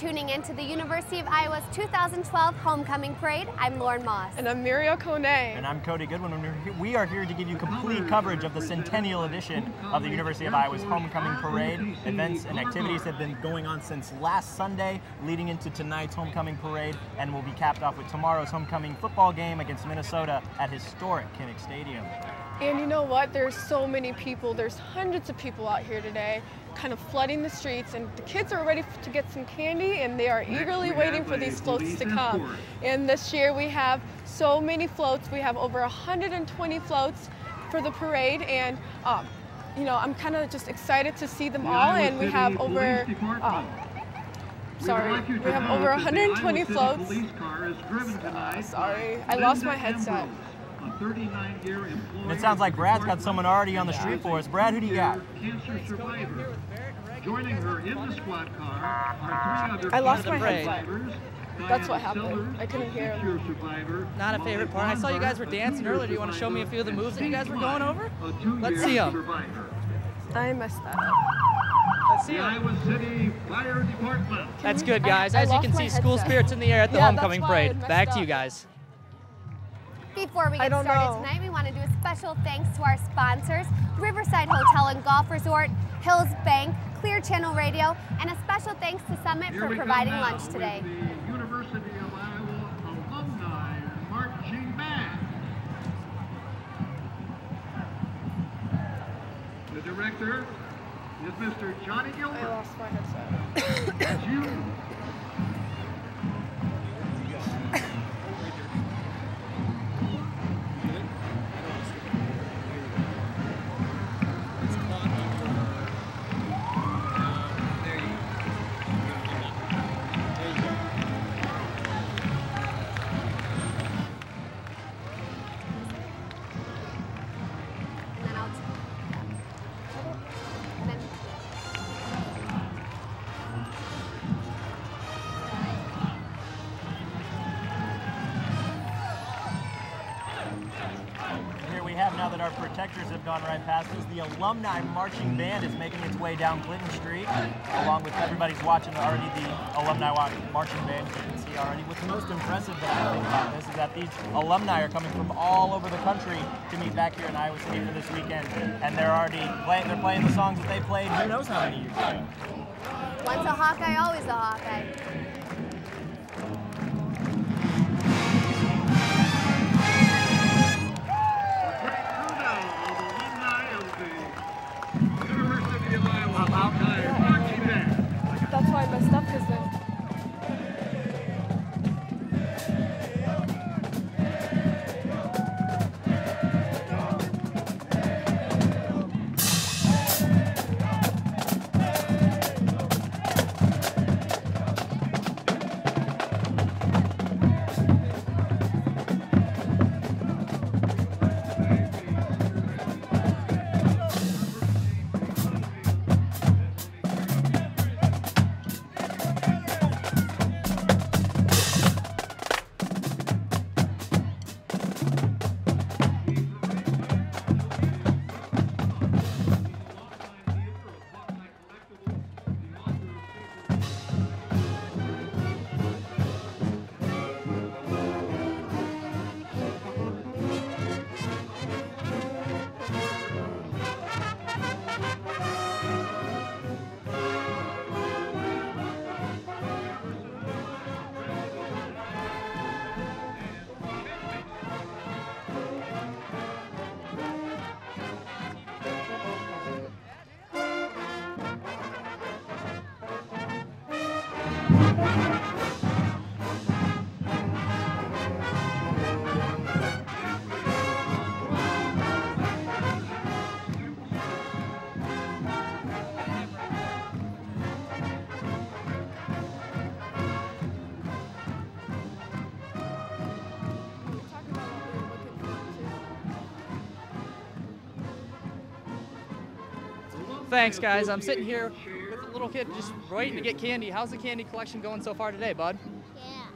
tuning in to the University of Iowa's 2012 Homecoming Parade. I'm Lauren Moss. And I'm Muriel Kone. And I'm Cody Goodwin. We are here to give you complete coverage of the centennial edition of the University of Iowa's Homecoming Parade. Events and activities have been going on since last Sunday, leading into tonight's Homecoming Parade, and will be capped off with tomorrow's homecoming football game against Minnesota at historic Kinnick Stadium. And you know what? There's so many people. There's hundreds of people out here today, kind of flooding the streets, and the kids are ready to get some candy, and they are eagerly waiting for these floats to come. And this year we have so many floats. We have over 120 floats for the parade, and you know, I'm kind of just excited to see them all. And we have over we have over 120 floats. Sorry, I lost my headset. And it sounds like Brad's got someone already on the street for us. Brad, who do you got? Joining her in the squad car are 3 other I lost my headset. That's what happened. I couldn't hear him. Not a favorite part. I saw you guys were dancing earlier. Do you want to show me a few of the moves that you guys were going over? Let's see them. I messed that up. Let's see them. Iowa City Fire Department. That's good, guys. As you can see, school spirits in the air at the homecoming parade. Back to you guys. Before we get started tonight, we want to do a special thanks to our sponsors, Riverside Hotel and Golf Resort, Hills Bank, Clear Channel Radio, and a special thanks to Summit for providing lunch today. The University of Iowa Alumni Marching Band. The director is Mr. Johnny Gilbert. I lost my headset. That's you. Now that our protectors have gone right past us, the Alumni Marching Band is making its way down Clinton Street, along with everybody's watching already the Alumni Marching Band, as you can see already. What's most impressive that I think about this is that these alumni are coming from all over the country to meet back here in Iowa City for this weekend, and they're already playing the songs that they played who knows how many years ago. Once a Hawkeye, always a Hawkeye. That's why I messed up, because then. Thanks, guys. I'm sitting here with a little kid just waiting to get candy. How's the candy collection going so far today, bud? Yeah.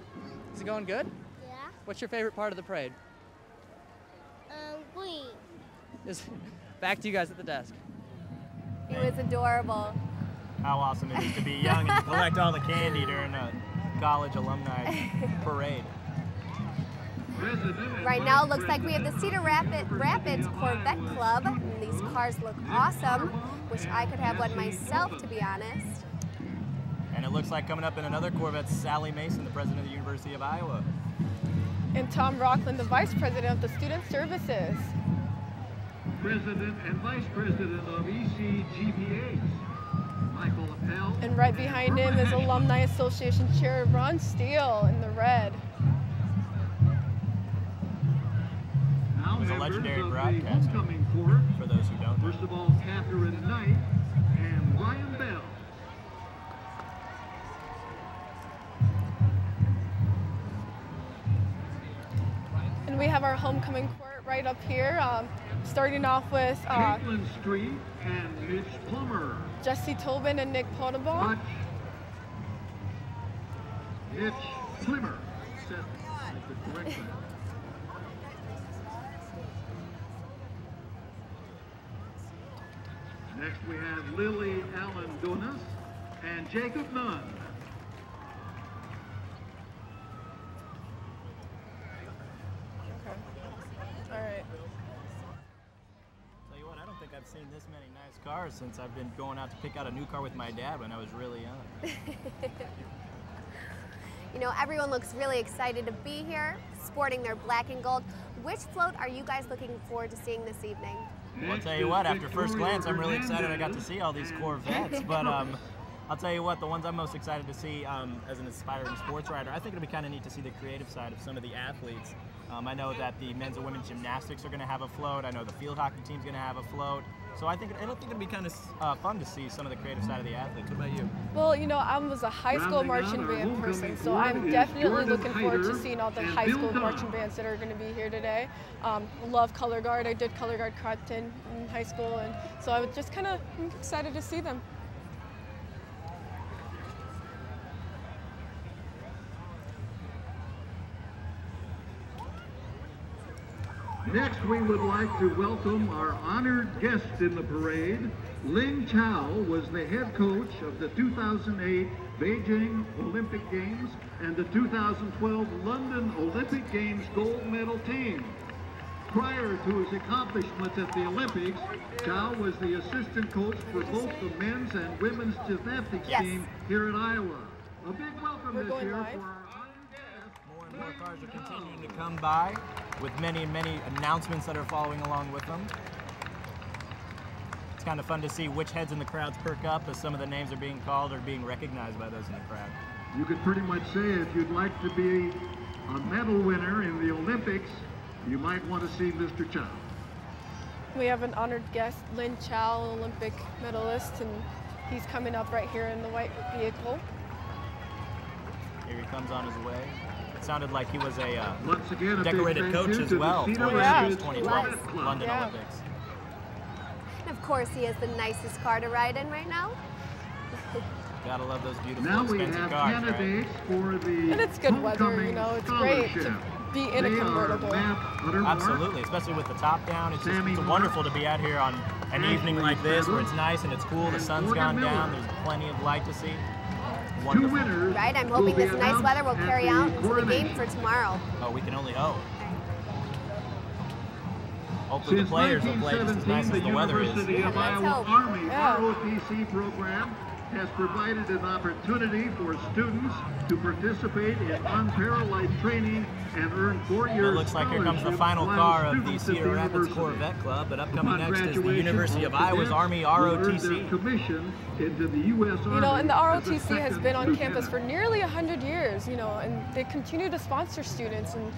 Is it going good? Yeah. What's your favorite part of the parade? Green. Back to you guys at the desk. He was adorable. how awesome it is to be young and collect all the candy during a college alumni parade. Right now, it looks like we have the Cedar Rapids Corvette Club. And these cars look awesome. Wish I could have one myself, to be honest. And it looks like coming up in another Corvette, Sally Mason, the president of the University of Iowa. And Tom Rockland, the vice president of the Student Services. President and Vice President of ECGPA, Michael Appel. And right behind him is Alumni Association Chair Ron Steele in the red. Now, It was a members legendary of the broadcaster, homecoming court. for those who don't know. First of all, Catherine Knight and Ryan Bell. And we have our homecoming court right up here, starting off with Caitlin Street and Mitch Plummer. Jesse Tobin and Nick Potable. Mitch Plummer. Set the correction. Next we have Lily Allen Donas and Jacob Nunn. All right. Tell you what, I don't think I've seen this many nice cars since I've been going out to pick out a new car with my dad when I was really young. You know, everyone looks really excited to be here, sporting their black and gold. Which float are you guys looking forward to seeing this evening? Well, I'll tell you what, after first glance, I'm really excited I got to see all these Corvettes, but I'll tell you what, the ones I'm most excited to see as an aspiring sports rider, I think it'll be kind of neat to see the creative side of some of the athletes. I know that the men's and women's gymnastics are going to have a float. I know the field hockey team's going to have a float. So I think it'll be kind of fun to see some of the creative side of the athletes. What about you? Well, you know, I was a high school marching band person, so I'm definitely looking forward to seeing all the high school marching bands that are going to be here today. Love color guard. I did color guard captain in high school, and so I was just kind of excited to see them. Next, we would like to welcome our honored guest in the parade. Ling Chow was the head coach of the 2008 Beijing Olympic Games and the 2012 London Olympic Games gold medal team. Prior to his accomplishments at the Olympics, Chow was the assistant coach for both the men's and women's gymnastics team here in Iowa. A big welcome this year for our honored guest. More and more cars are continuing to come by, with many and many announcements that are following along with them. It's kind of fun to see which heads in the crowds perk up as some of the names are being called or being recognized by those in the crowd. You could pretty much say if you'd like to be a medal winner in the Olympics, you might want to see Mr. Chow. We have an honored guest, Lin Chow, Olympic medalist, and he's coming up right here in the white vehicle. Here he comes on his way. It sounded like he was a Once again, a decorated big coach thank you as to well the for Cedar the Rapids 2012 Corvette Club. London Yeah. Olympics. And of course, he has the nicest car to ride in right now. Gotta love those beautiful, Now we expensive have cars, right? candidates for the And it's good weather, you homecoming know, it's great to scholarship. be in a They are convertible. Matt Uttermore, Absolutely, especially with the top down. It's Sammy it's Mark, wonderful to be out here on an evening like this where it's nice and it's cool, the and sun's Morgan gone Miller. down, there's plenty of light to see. Two Wonderful. winners. Right, I'm will hoping be this nice announced weather will at carry the out into the game coronation. for tomorrow. Oh, we can only hope. Hopefully Since the players will play just as nice 1917, as the weather is. University of Let's Iowa hope. Army Yeah. ROTC program has provided an opportunity for students to participate in unparalleled training and earn 4 Well, years it looks like here comes the final while car of the students at Cedar Rapids university. Corvette Club, but upcoming Upon next is the graduation, University of all Iowa's cadets Army will earn their ROTC. commission into the U.S. Army You know, and the as a ROTC has second been on campus lieutenant. for nearly 100 years, you know, and they continue to sponsor students and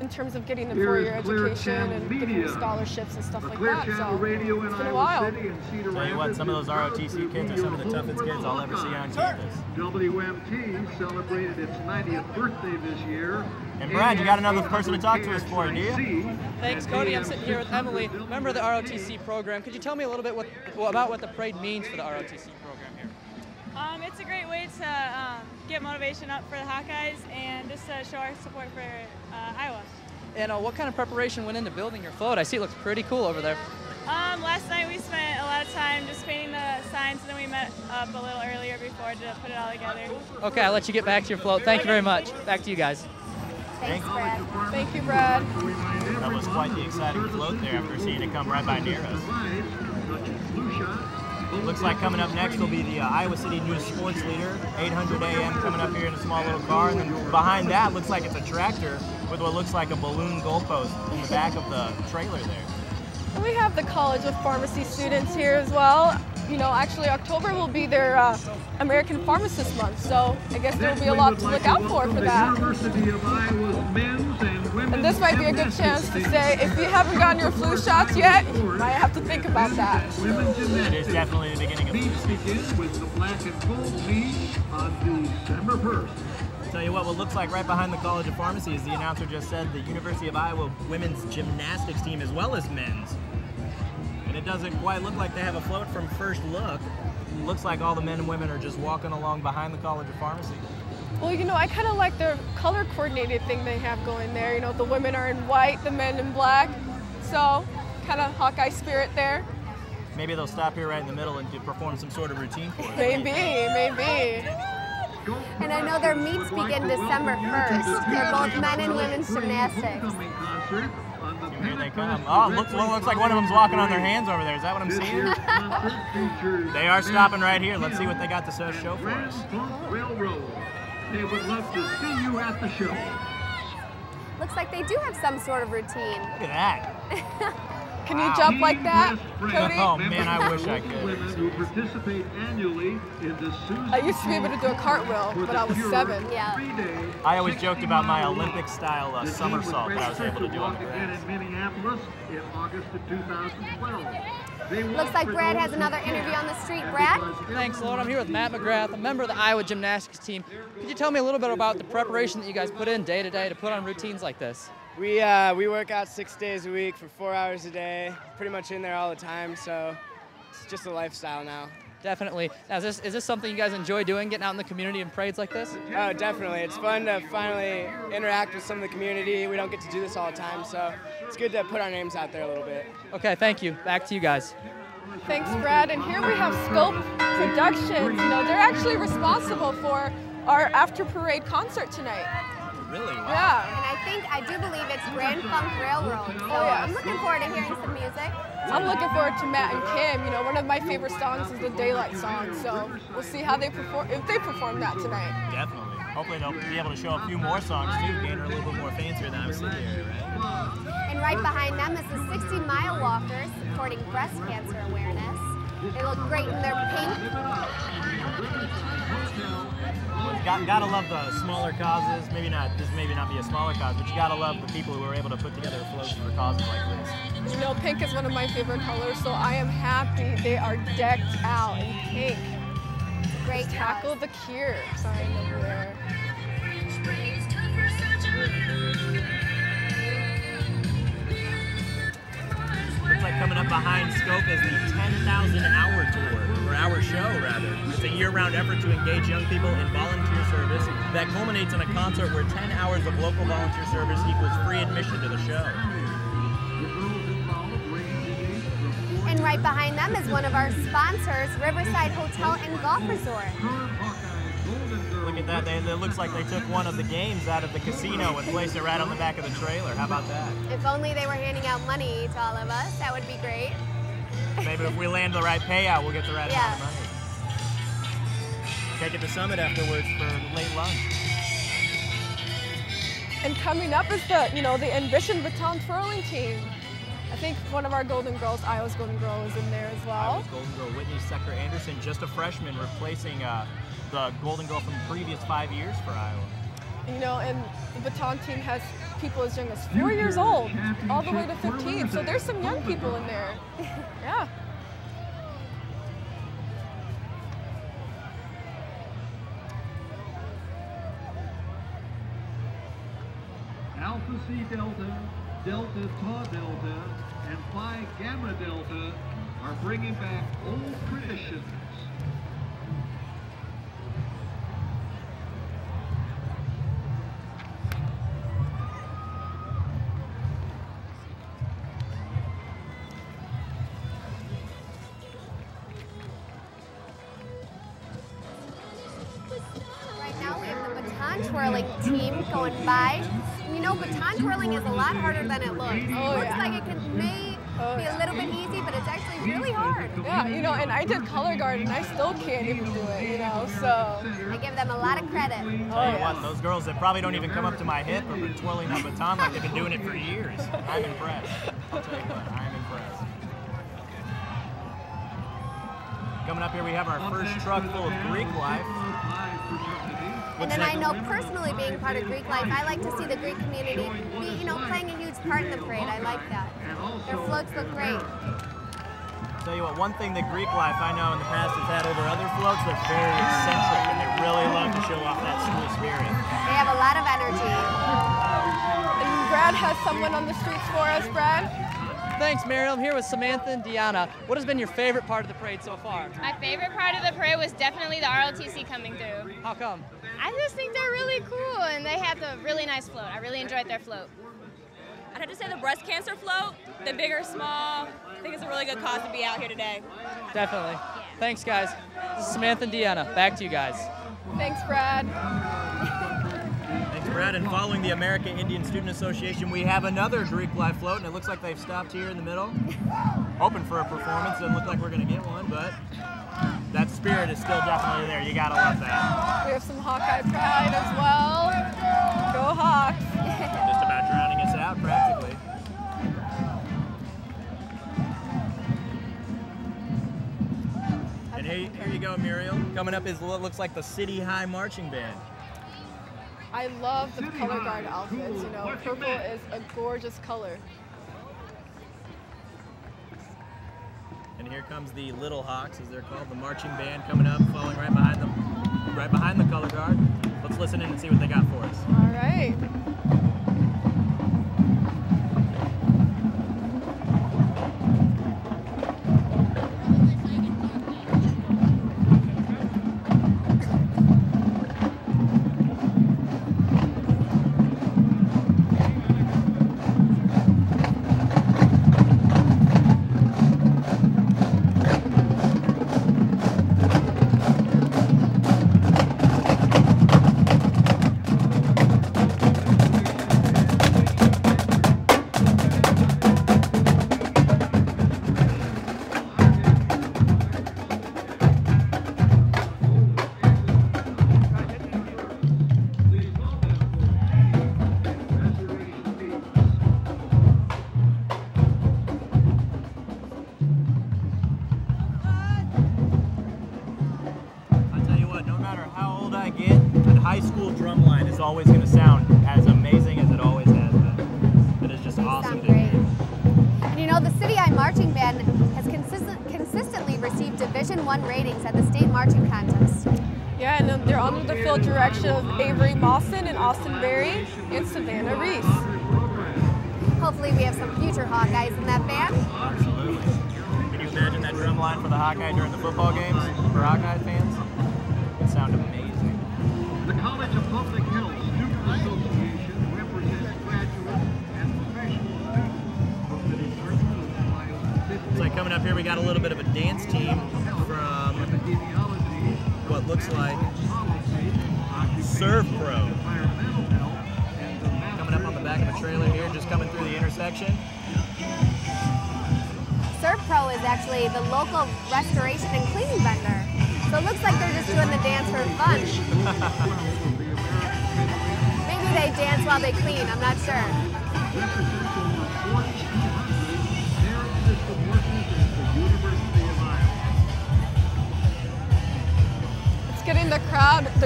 in terms of getting them Here is four-year Clear education Channel and giving Media. them scholarships and stuff The like Clear that. Channel So Radio in it's been a Iowa while. City and Cedar Tell you what, Rapids some of those is proud ROTC to kids be are some of the your toughest home kids for I'll ever see on Hawkeyes. campus. WMT celebrated its 90th birthday this year. And Brad, you got another person to talk to us for, do you? Thanks, Cody. I'm sitting here with Emily, member of the ROTC program. Could you tell me a little bit about what the parade means for the ROTC program here? It's a great way to get motivation up for the Hawkeyes and just to show our support for Iowa. And what kind of preparation went into building your float? I see it looks pretty cool over there. Last night we spent a lot lot of time just painting the signs, and then we met up a little earlier before to put it all together. Okay, I'll let you get back to your float. Thank you very much. Back to you guys. Thanks, Brad. Thank you, Brad. That was quite the exciting float there after seeing it come right by near us. Looks like coming up next will be the Iowa City News Sports Leader, 800 AM coming up here in a small little car, and then behind that looks like it's a tractor with what looks like a balloon goalpost in the back of the trailer there. And we have the College of Pharmacy students here as well. You know, actually October will be their American Pharmacist Month, so I guess there will be a lot to look out for that. And this might be a good chance to say, if you haven't gotten your flu shots yet, you might have to think about that. It is definitely the beginning of the season. Begin with the black and gold meet on December 1st. Tell you what looks like right behind the College of Pharmacy, as the announcer just said, the University of Iowa women's gymnastics team as well as men's. And it doesn't quite look like they have a float from first look. It looks like all the men and women are just walking along behind the College of Pharmacy. Well, you know, I kind of like the color coordinated thing they have going there. You know, the women are in white, the men in black. So, kind of Hawkeye spirit there. Maybe they'll stop here right in the middle and perform some sort of routine for us. Maybe. And I know their meets begin December 1st. They're both men and women's gymnastics. Here they come. Oh, looks like one of them's walking on their hands over there. Is that what I'm seeing? They are stopping right here. Let's see what they got to show for us. Railroad. They would love to see you at the show. Looks like they do have some sort of routine. Look at that. Can you jump like that, Cody? Oh man, I wish I could. Women who participate annually in the Susan I used to be able to do a cartwheel, but I was 7. Yeah. I always joked about my Olympic-style somersault that I was able to do on the again grass. in Minneapolis in August of 2012. Looks like Brad has another interview on the street. Brad? Thanks, Lord. I'm here with Matt McGrath, a member of the Iowa gymnastics team. Could you tell me a little bit about the preparation that you guys put in day to day to put on routines like this? We work out 6 days a week for 4 hours a day, pretty much in there all the time, so it's just a lifestyle now. Definitely. Now, is this something you guys enjoy doing, getting out in the community in parades like this? Oh, definitely. It's fun to finally interact with some of the community. We don't get to do this all the time, so it's good to put our names out there a little bit. Okay, thank you. Back to you guys. Thanks, Brad. And here we have Scope Productions. You know, they're actually responsible for our after-parade concert tonight. Really? Wow. Yeah. And I do believe it's Grand Funk Railroad. So I'm looking forward to hearing some music. I'm looking forward to Matt and Kim. You know, one of my favorite songs is the Daylight song. So we'll see how they perform, if they perform that tonight. Definitely. Hopefully they'll be able to show a few more songs too, gain her a little bit more fancier than I was sitting here, right? And right behind them is the 60-mile walkers supporting breast cancer awareness. They look great in their pink. Gotta love the smaller causes. Maybe not. This maybe not be a smaller cause, but you gotta love the people who are able to put together floats for causes like this. You know, pink is one of my favorite colors, so I am happy they are decked out in pink. Great Tackle the Cure sign over there. Looks like coming up behind Scope is the 10,000 Hour Tour, or Hour Show rather. It's a year-round effort to engage young people in volunteer service that culminates in a concert where 10 hours of local volunteer service equals free admission to the show. And right behind them is one of our sponsors, Riverside Hotel and Golf Resort. Look at that. It looks like they took one of the games out of the casino and placed it right on the back of the trailer. How about that? If only they were handing out money to all of us, that would be great. Maybe if we land the right payout, we'll get the right amount of money. Take it to Summit afterwards for late lunch. And coming up is the Envision Baton Twirling team. I think one of our Golden Girls, Iowa's Golden Girl, is in there as well. Iowa's Golden Girl, Whitney Secker Anderson, just a freshman, replacing the Golden Girl from the previous 5 years for Iowa. You know, and the baton team has people as young as 4 years old, all the way to 15. So there's some young people in there. Yeah. Alpha C Delta, Delta Tau Delta, and Phi Gamma Delta are bringing back old traditions. twirling team going by. You know, baton twirling is a lot harder than it looks. It looks like it may be a little bit easy, but it's actually really hard. Yeah, you know, and I did color guard and I still can't even do it, you know, so. I give them a lot of credit. Tell you what, those girls that probably don't even come up to my hip have been twirling that baton like they've been doing it for years. I'm impressed. I'll tell you what, I'm impressed. Coming up here, we have our first truck full of Greek life. And then I know personally, being part of Greek life, I like to see the Greek community be, you know, playing a huge part in the parade. I like that. Their floats look great. Tell you what, one thing that Greek life I know in the past has had over other floats, they're very eccentric and they really love to show off that school spirit. They have a lot of energy. And Brad has someone on the streets for us, Brad. Thanks, Miriam. I'm here with Samantha and Deanna. What has been your favorite part of the parade so far? My favorite part of the parade was definitely the ROTC coming through. How come? I just think they're really cool and they have a really nice float. I really enjoyed their float. I'd have to say the breast cancer float, the big or small. I think it's a really good cause to be out here today. Definitely. Yeah. Thanks, guys. This is Samantha and Deanna. Back to you guys. Thanks, Brad. Thanks, Brad. And following the American Indian Student Association, we have another Greek life float, and it looks like they've stopped here in the middle, hoping for a performance. Doesn't look like we're going to get one, but that spirit is still definitely there. You got to love that. We have some Hawkeye pride as well. Go Hawks. Just about drowning us out, practically. And here you go, Muriel. Coming up is what looks like the City High Marching Band. I love the color guard outfits, you know. Purple is a gorgeous color. And here comes the Little Hawks, as they're called, the marching band coming up, following right behind them, right behind the color guard. Let's listen in and see what they got for us. All right. High school drum line is always going to sound as amazing as it always has been. It is just awesome to hear. And you know, the City High Marching Band has consistently received Division I ratings at the state marching contest. Yeah, and they're under the field direction of Avery Mawson and Austin Berry and Savannah Reese. Hopefully we have some future Hawkeyes in that band. Absolutely. Can you imagine that drum line for the Hawkeye during the football games for Hawkeye fans? It would sound amazing. The College of Public Health Student Association represents graduate and professional students from the Department of Ohio. It's like coming up here, we got a little bit of a dance team from what looks like Serve Pro. Coming up on the back of the trailer here, just coming through the intersection. Serve Pro is actually the local restoration and cleaning vendor. So it looks like they're just doing the dance for fun. Maybe they dance while they clean, I'm not sure. It's getting the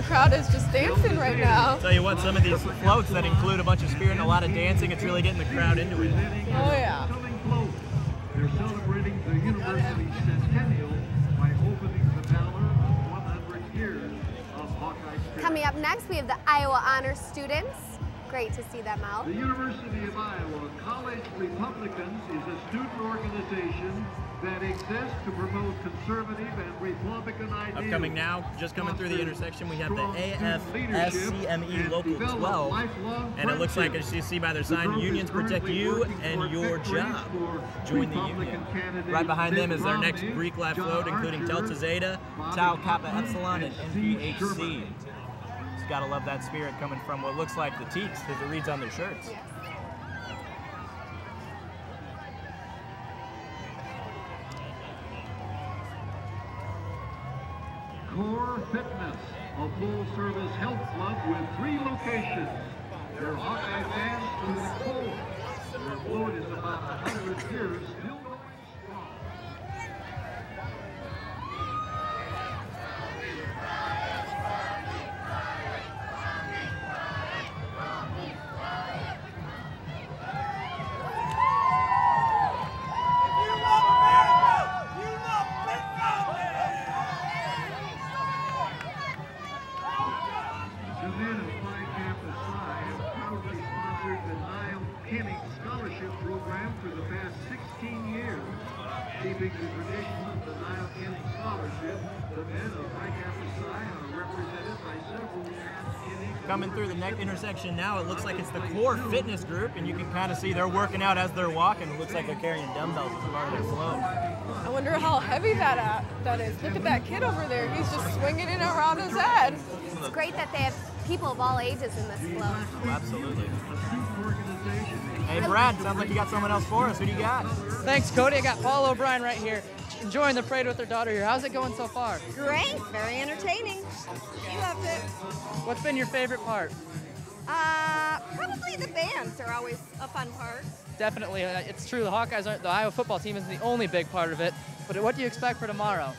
crowd is just dancing right now. Tell you what, some of these floats that include a bunch of spirit and a lot of dancing, it's really getting the crowd into it. Oh yeah. They're celebrating the university centennial by opening the valor of 100 years of Hawkeye spirit. Coming up next, we have the Iowa Honors students. Great to see them out. The University of Iowa College Republicans is a student organization that exists to promote conservative and Republican ideas. Upcoming now, just coming through the intersection, we have the AFSCME Local 12, and it looks like, as you see by their sign, unions protect you and your job. Join the union. Right behind them is our next Greek life float, including Delta Zeta, Tau Kappa Epsilon, and NPHC. Just gotta love that spirit coming from what looks like the Teeks, because it reads on their shirts. Yes. Core Fitness, a full-service health club with 3 locations. Their Hawkeye fans to the core. Their float is about 100 years, still going strong. For the past 16 years, keeping the tradition of the Nile Kenny Scholarship, the men of Phi Kappa Psi are represented by several Kenny. Coming through the neck intersection now, it looks like it's the Core Fitness group, and you can kind of see they're working out as they're walking. It looks like they're carrying dumbbells as part of their flow. I wonder how heavy that is. Look at that kid over there. He's just swinging it around his head. It's great that they have people of all ages in this flow. Oh, absolutely. Hey, Brad, sounds like you got someone else for us. Who do you got? Thanks, Cody. I got Paula O'Brien right here, enjoying the parade with her daughter here. How's it going so far? Great, very entertaining. She loved it. What's been your favorite part? Probably the bands are always a fun part. Definitely, it's true. The Hawkeyes aren't. The Iowa football team isn't the only big part of it. But what do you expect for tomorrow?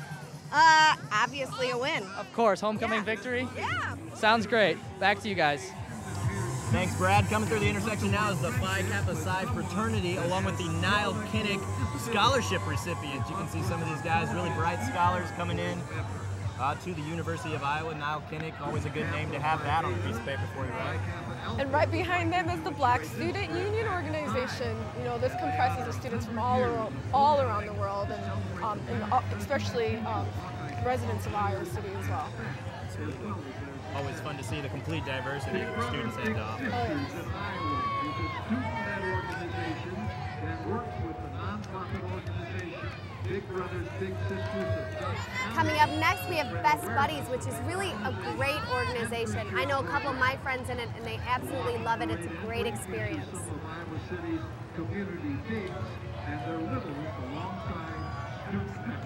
Obviously a win. Of course, homecoming victory. Yeah. Sounds great. Back to you guys. Thanks, Brad. Coming through the intersection now is the Phi Kappa Psi fraternity, along with the Niall Kinnick scholarship recipients. You can see some of these guys, really bright scholars coming in to the University of Iowa. Niall Kinnick, always a good name to have that on a piece of paper for you, right? And right behind them is the Black Student Union organization. You know, this comprises of students from all around the world, and especially residents of Iowa City as well. Absolutely. Always fun to see the complete diversity of the students and off. Coming up next, we have Best Buddies, which is really a great organization. I know a couple of my friends in it, and they absolutely love it. It's a great experience.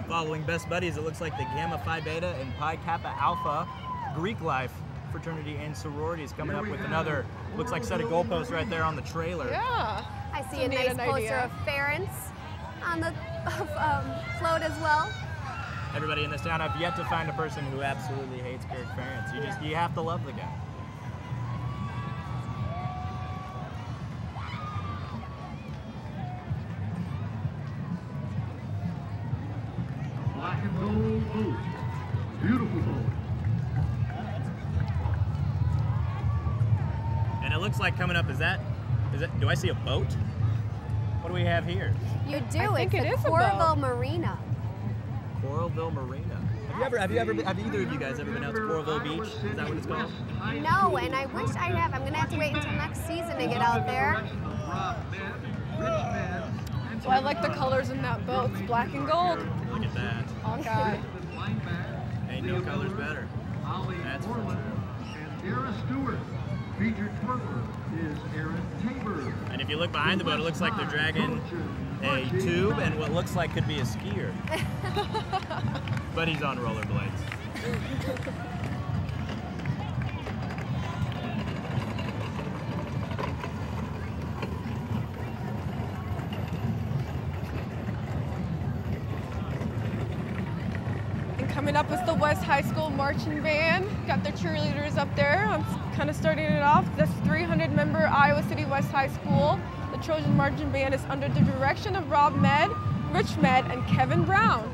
Following Best Buddies, it looks like the Gamma Phi Beta and Pi Kappa Alpha Greek Life fraternity and sorority is coming up with another, looks like set of goalposts right there on the trailer. Yeah. I see a nice poster of Ference on the float as well. Everybody in this town, I've yet to find a person who absolutely hates Kirk Ferentz. You have to love the guy. Black and gold boat. Beautiful boat. And it looks like coming up, is that, do I see a boat? What do we have here? You do, it's the Coralville Marina. Coralville Marina. Have either of you guys ever been out to Coralville Beach? Is that what it's called? No, and I wish I have. I'm gonna have to wait until next season to get out there. So I like the colors in that boat. It's black and gold. Look at that. Okay. Ain't no colors better. That's for sure. And Dara Stewart, featured twirler, is Aaron Tabor. And if you look behind the boat, it looks like they're dragging a tube and what looks like could be a skier. But he's on rollerblades. And coming up is the West High School marching band. Got their cheerleaders up there. I'm kind of starting it off. This 300-member Iowa City West High School. The Trojan Marching Band is under the direction of Rob Med, Rich Med, and Kevin Brown.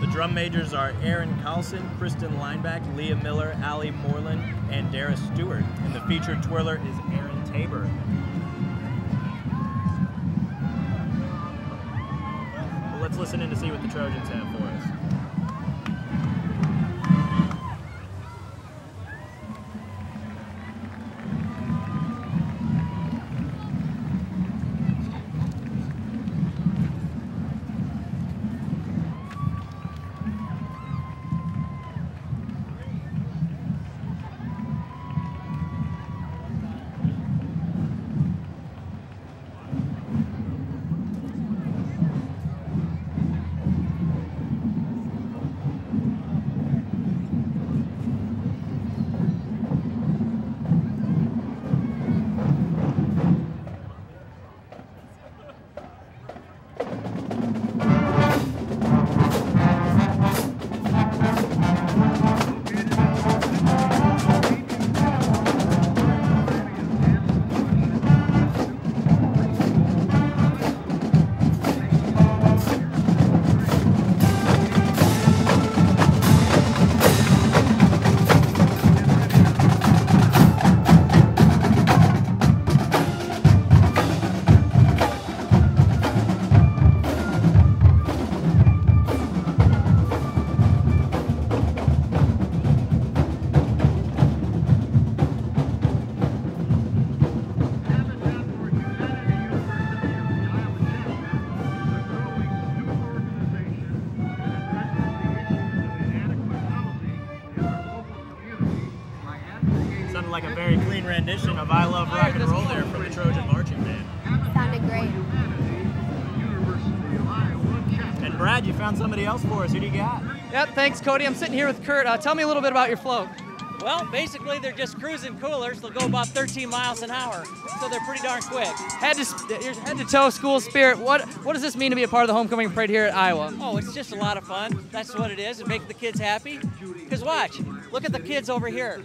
The drum majors are Aaron Carlson, Kristen Lineback, Leah Miller, Allie Moreland, and Dara Stewart. And the featured twirler is Aaron Tabor. Well, let's listen in to see what the Trojans have for us. rendition of I Love Rock and Roll there from the Trojan Marching Band. Sounded great. And Brad, you found somebody else for us. Who do you got? Yep, thanks, Cody. I'm sitting here with Kurt. Tell me a little bit about your float. Well, basically, they're just cruising coolers. They'll go about 13 miles an hour, so they're pretty darn quick. Head to toe school spirit. What does this mean to be a part of the homecoming parade here at Iowa? Oh, it's just a lot of fun. That's what it is, and make the kids happy. Because watch, look at the kids over here.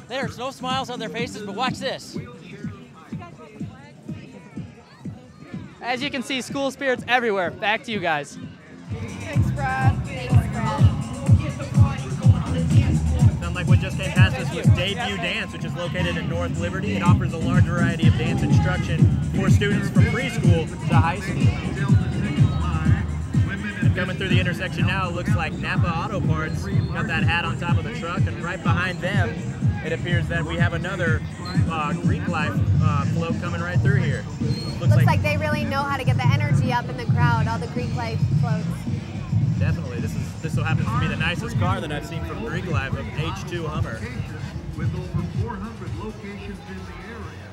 There's no smiles on their faces, but watch this. As you can see, school spirit's everywhere. Back to you guys. Thanks, Brad. Sounds like what just came past us was Debut Dance, which is located in North Liberty. It offers a large variety of dance instruction for students from preschool to high school. And coming through the intersection now, it looks like Napa Auto Parts got that hat on top of the truck, and right behind them, it appears that we have another Greek Life float coming right through here. Looks like they really know how to get the energy up in the crowd, all the Greek Life floats. Definitely. This so happens to be the nicest car that I've seen from Greek Life, an H2 Hummer. With over 400 locations in the area,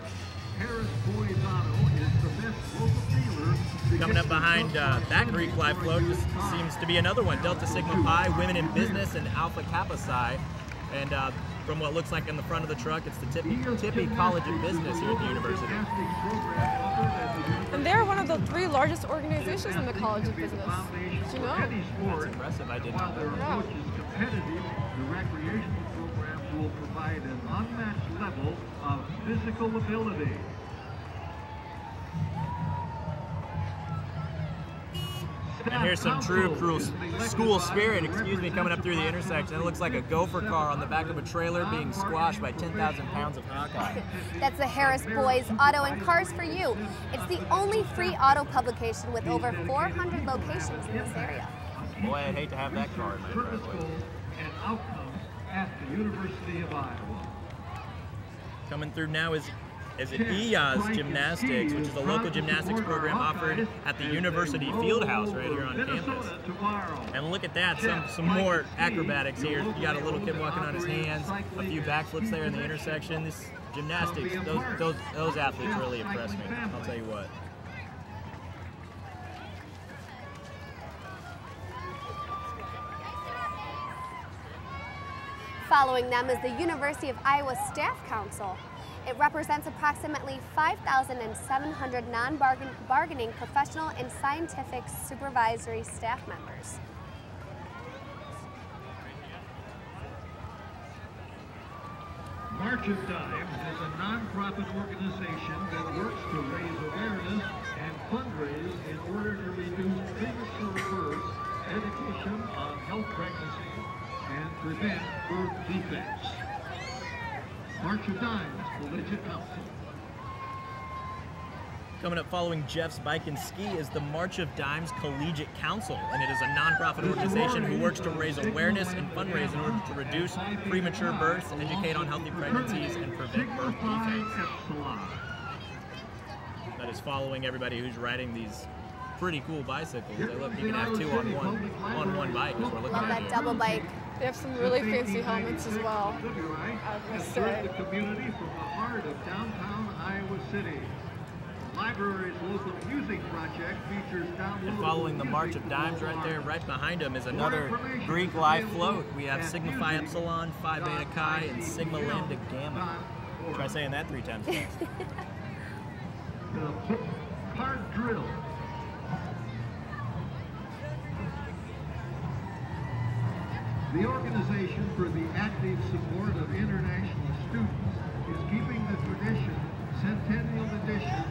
Harris Boys Auto is the best local dealer. Coming up behind that Greek Life float just seems to be another one, Delta Sigma Pi, Women in Business, and Alpha Kappa Psi. And from what looks like in the front of the truck, it's the Tippy College of Business here at the university. And they're one of the 3 largest organizations in the College of Business. Did you know? That's impressive. I did not know. Their approach is competitive. The recreational program will provide an unmatched level of physical ability. And here's some true school spirit, coming up through the intersection. It looks like a gopher car on the back of a trailer being squashed by 10,000 pounds of Hawkeye. That's the Harris Boys Auto and Cars for You. It's the only free auto publication with over 400 locations in this area. Boy, I'd hate to have that car in my driveway. And outcomes at the University of Iowa. Coming through now is EAS Gymnastics, which is a local gymnastics program offered at the University Fieldhouse right here on campus. And look at that, some more acrobatics here. You got a little kid walking on his hands, a few backflips there in the intersection. This gymnastics, those athletes really impress me, I'll tell you what. Following them is the University of Iowa Staff Council. It represents approximately 5,700 non-bargaining professional and scientific supervisory staff members. March of Dimes is a nonprofit organization that works to raise awareness and fundraise in order to reduce premature births, education on health pregnancy, and prevent birth defects. March of Dimes, Collegiate Council. Coming up following Jeff's Bike and Ski is the March of Dimes Collegiate Council, and it is a nonprofit organization who works to raise awareness and fundraise in order to reduce premature births, educate on healthy pregnancies, and prevent birth defects. That is following everybody who's riding these pretty cool bicycles. They look, you can have 2 on one bike as we're looking at that here. Double bike. They have some really fancy helmets as well. Serve the community from the heart of downtown Iowa City. Library's local music project features downloadable. And following the March of Dimes right there, right behind them is another Greek Life float. We have Sigma Phi Epsilon, Phi Beta Chi, and Sigma Lambda Gamma. Try saying that 3 times fast. The hard drill. The Organization for the Active Support of International Students is keeping the tradition, Centennial Edition.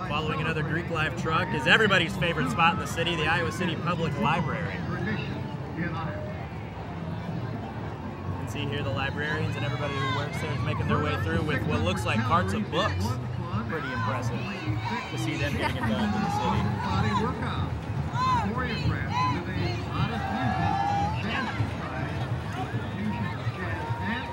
Following another Greek Life truck is everybody's favorite spot in the city, the Iowa City Public Library. You can see here the librarians and everybody who works there is making their way through with what looks like carts of books. Pretty impressive to see them getting involved in the city. Body workout, choreographed to today's honest music, jazz fusion of jazz dance,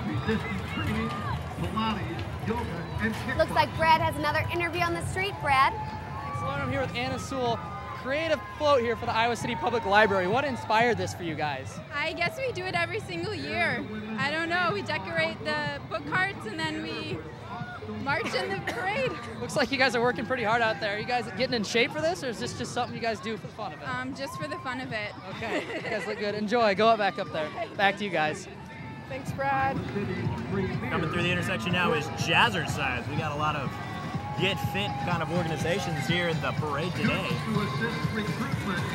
resistance training, Pilates, yoga, and kickboxing. Looks like Brad has another interview on the street. Brad? Thanks a lot. I'm here with Anna Sewell. creative float here for the Iowa City Public Library. What inspired this for you guys? I guess we do it every single year. I don't know, we decorate the book carts and then we march in the parade. Looks like you guys are working pretty hard out there. Are you guys getting in shape for this, or is this just something you guys do for the fun of it? Just for the fun of it. Okay, you guys look good. Enjoy. Go back up there. Back to you guys. Thanks, Brad. Coming through the intersection now is Jazzercise. We got a lot of Get Fit kind of organizations here in the parade today.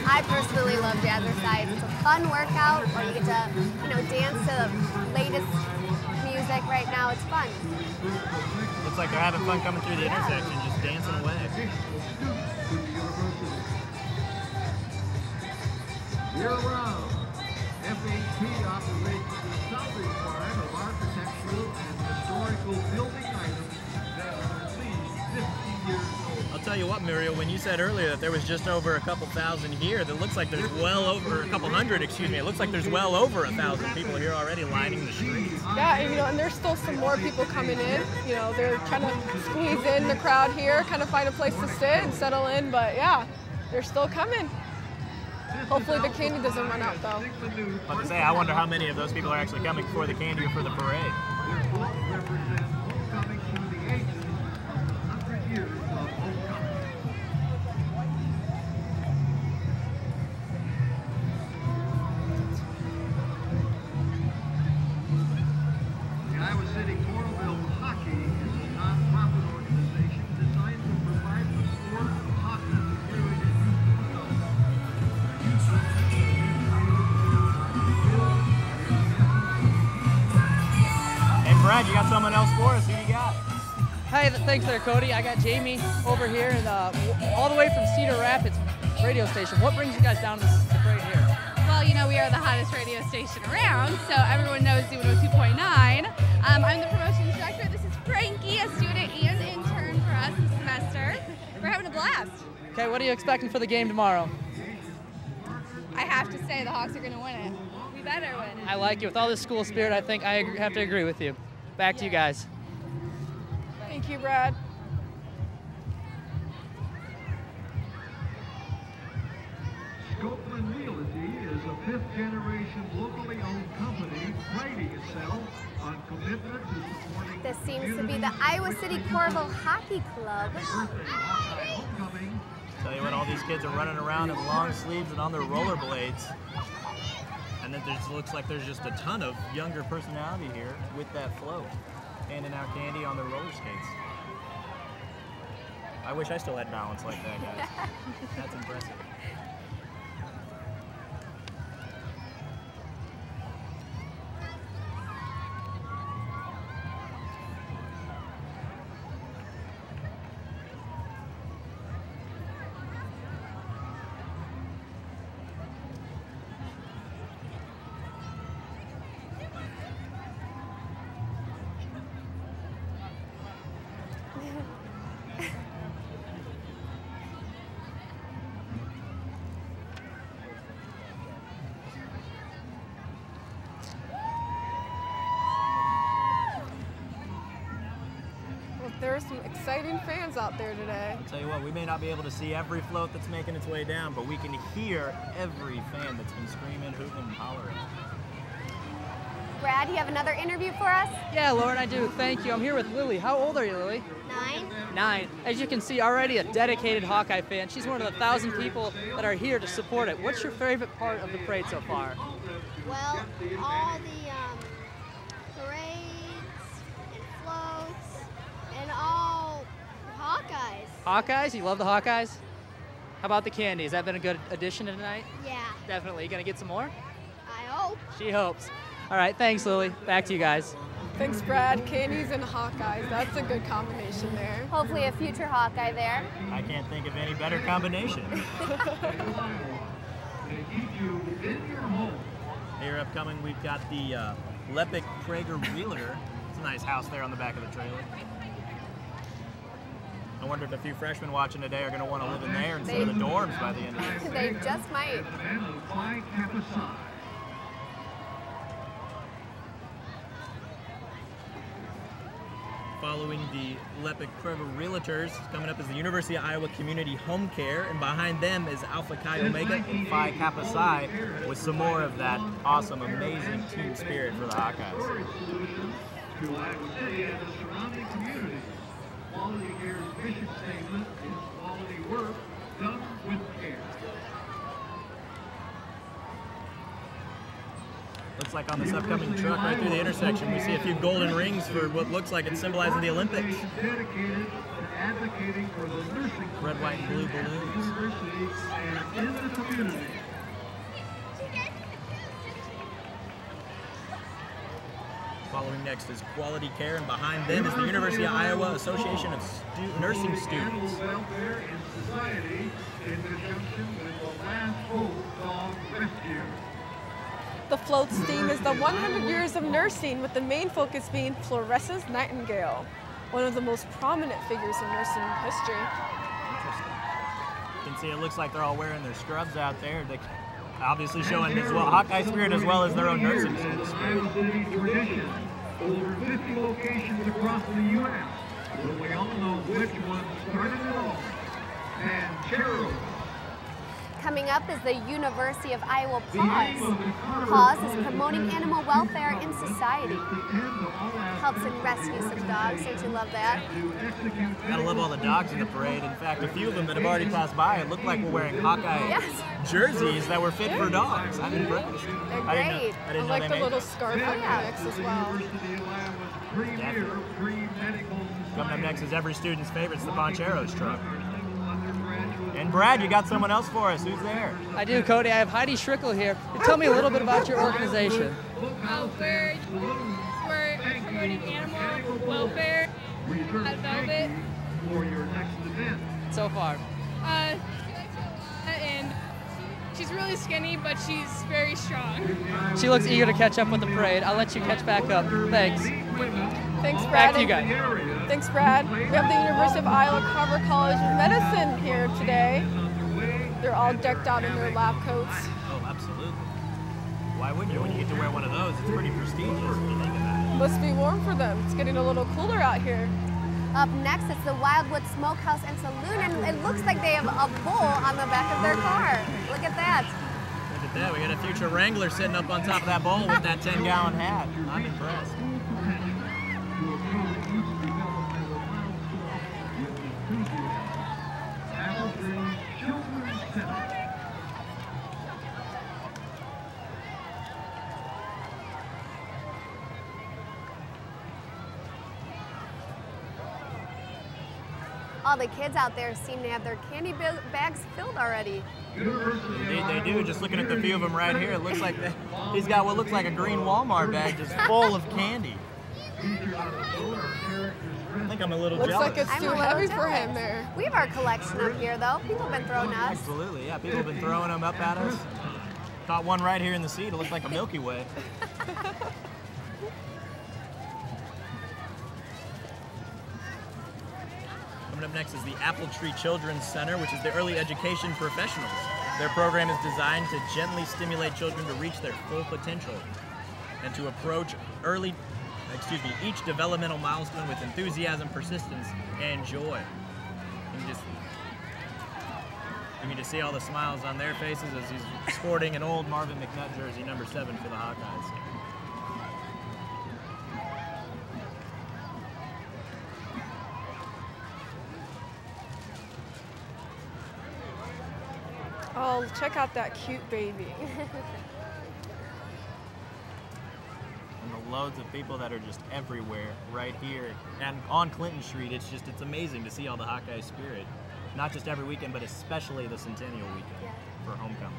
I personally love Jazzercise. It's a fun workout, or you get to, dance to the latest music right now. It's fun. Looks like they're having fun coming through the intersection, just dancing away. Year-round, FHP operates the salvage line of architectural and historical building items that are at least 50 years old. I'll tell you what, Muriel, when you said earlier that there was just over a couple thousand here, that looks like there's well over, a couple hundred, excuse me, it looks like there's well over 1,000 people here already lining the streets. Yeah, and there's still some more people coming in. They're trying to squeeze in the crowd here, kind of find a place to sit and settle in, but yeah, they're still coming. Hopefully the candy doesn't run out, though. I was to say, I wonder how many of those people are actually coming for the candy or for the parade. Brad, you got someone else for us? Who you got? Hey, thanks there, Cody. I got Jamie over here, and all the way from Cedar Rapids radio station. What brings you guys down to the parade here? Well, we are the hottest radio station around, so everyone knows Z102.9. I'm the promotions director. This is Frankie, a student and intern for us this semester. We're having a blast. Okay, what are you expecting for the game tomorrow? I have to say the Hawks are going to win it. We better win it. I like you. With all this school spirit, I think I have to agree with you. Back to you guys. Thank you, Brad. Scopeland Realty is a fifth-generation locally owned company priding itself on commitment to supporting. This seems to be the Iowa City Corvo Hockey Club. Tell you what, all these kids are running around in long sleeves and on their rollerblades. And then it looks like there's just a ton of younger personality here with that float, handing out candy on their roller skates. I wish I still had balance like that, guys. That's impressive. There's some exciting fans out there today. I'll tell you what, we may not be able to see every float that's making its way down, but we can hear every fan that's been screaming, hooting, and hollering. Brad, you have another interview for us? Yeah, Lauren, I do. Thank you. I'm here with Lily. How old are you, Lily? 9. 9. As you can see, already a dedicated Hawkeye fan. She's one of the 1,000 people that are here to support it. What's your favorite part of the parade so far? Well, all the parades and floats and all Hawkeyes. Hawkeyes? You love the Hawkeyes? How about the candy? Has that been a good addition tonight? Yeah. Definitely. You gonna get some more? I hope. She hopes. All right, thanks, Lily. Back to you guys. Thanks, Brad. Candies and Hawkeyes. That's a good combination there. Hopefully a future Hawkeye there. I can't think of any better combination. Here upcoming, we've got the Lepic Prager Realtor. It's a nice house there on the back of the trailer. I wonder if a few freshmen watching today are going to want to live in there instead of the dorms by the end of this. They just might. Following the Lepic River Realtors, coming up is the University of Iowa Community Home Care, and behind them is Alpha Chi Omega and Phi Kappa Psi, with some more of that awesome, amazing team spirit for the Hawkeyes. To Iowa City and the surrounding community. Quality Care's mission statement is quality work done with care. Looks like on this upcoming truck right through the intersection, we see a few golden rings for what looks like it's symbolizing the Olympics. Dedicated to advocating for the nursing red, white, and blue balloons. University and in the community. Following next is Quality Care, and behind them is the University of Iowa Association of Nursing Students. Welfare in society in conjunction with the Last Hope Dog Rescue. The float's theme is the 100 years of nursing, with the main focus being Flores's Nightingale, one of the most prominent figures in nursing history. Interesting. You can see it looks like they're all wearing their scrubs out there. They obviously showing as well Hawkeye spirit as well as their own nursing student spirit. Iowa City tradition, over 50 locations across the U.S., but we all know which one started it all. And Cheryl. Coming up is the University of Iowa Paws. Paws is promoting animal welfare in society. Helps and rescues some dogs. Don't you love that? Gotta love all the dogs in the parade. In fact, a few of them that have already passed by, it looked like we're wearing Hawkeye jerseys that were fit for dogs. I'm impressed. They're great. I like the little scarf mix as well. Coming up next is every student's favorite, it's the Poncheros truck. And Brad, you got someone else for us. Who's there? I do, Cody. I have Heidi Schrickle here. Tell me a little bit about your organization. We're promoting animal welfare at Velvet. For your next event. So far. And she's really skinny, but she's very strong. She looks eager to catch up with the parade. I'll let you catch back up. Thanks. Thanks, Brad. Back to you guys. Thanks, Brad. We have the University of Iowa Carver College of Medicine here today. They're all decked out in their lab coats. Oh, absolutely. Why wouldn't you? When you get to wear one of those, it's pretty prestigious when you think of that. Must be warm for them. It's getting a little cooler out here. Up next, it's the Wildwood Smokehouse and Saloon, and it looks like they have a bull on the back of their car. Look at that. Look at that. We got a future Wrangler sitting up on top of that bowl with that 10-gallon hat. I'm impressed. All the kids out there seem to have their candy bags filled already. Indeed they do. Just looking at the few of them right here, it looks like he's got what looks like a green Walmart bag just full of candy. I think I'm a little jealous. Looks like it's too heavy for him there. We have our collection up here, though. People have been throwing us. Absolutely, yeah. People have been throwing them up at us. Caught one right here in the seat. It looks like a Milky Way. Coming up next is the Apple Tree Children's Center, which is the early education professionals. Their program is designed to gently stimulate children to reach their full potential and to approach each developmental milestone with enthusiasm, persistence, and joy. You can just see all the smiles on their faces as he's sporting an old Marvin McNutt jersey, number 7 for the Hawkeyes. Oh, check out that cute baby. And the loads of people that are just everywhere right here and on Clinton Street. It's amazing to see all the Hawkeye spirit. Not just every weekend, but especially the Centennial weekend for homecoming.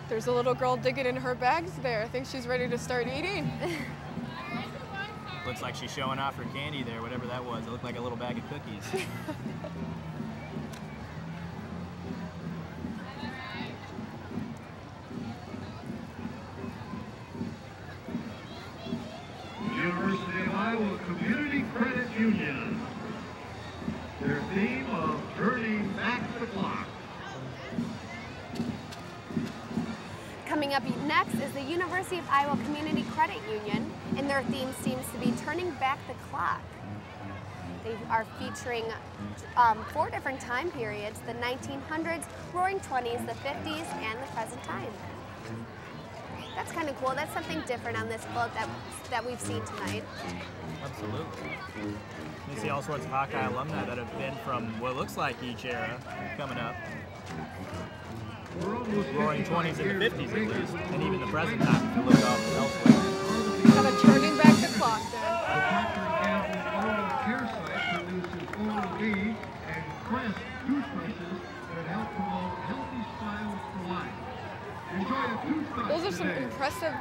There's a little girl digging in her bags there. I think she's ready to start eating. Looks like she's showing off her candy there, whatever that was. It looked like a little bag of cookies. University of Iowa Community Credit Union. Their theme of turning back the clock. Coming up next is the University of Iowa Community Credit Union, And their theme seems to be turning back the clock. They are featuring 4 different time periods: the 1900s, Roaring 20s, the 50s, and the present time. That's kind of cool. That's something different on this float that we've seen tonight. Absolutely. You see all sorts of Hawkeye alumni that have been from what looks like each era coming up. Roaring 20s and the 50s at least, and even the present time if you look off elsewhere. Kind of turning back the clock then. Those are some impressive,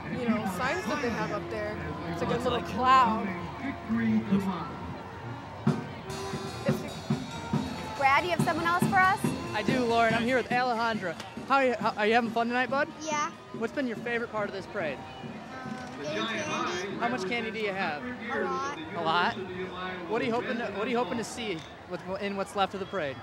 signs that they have up there. It's like a little cloud. Brad, you have someone else for us? I do, Lauren. I'm here with Alejandra. Are you having fun tonight, bud? Yeah. What's been your favorite part of this parade? Getting candy. How much candy do you have? A lot. A lot? What are you hoping to see in what's left of the parade?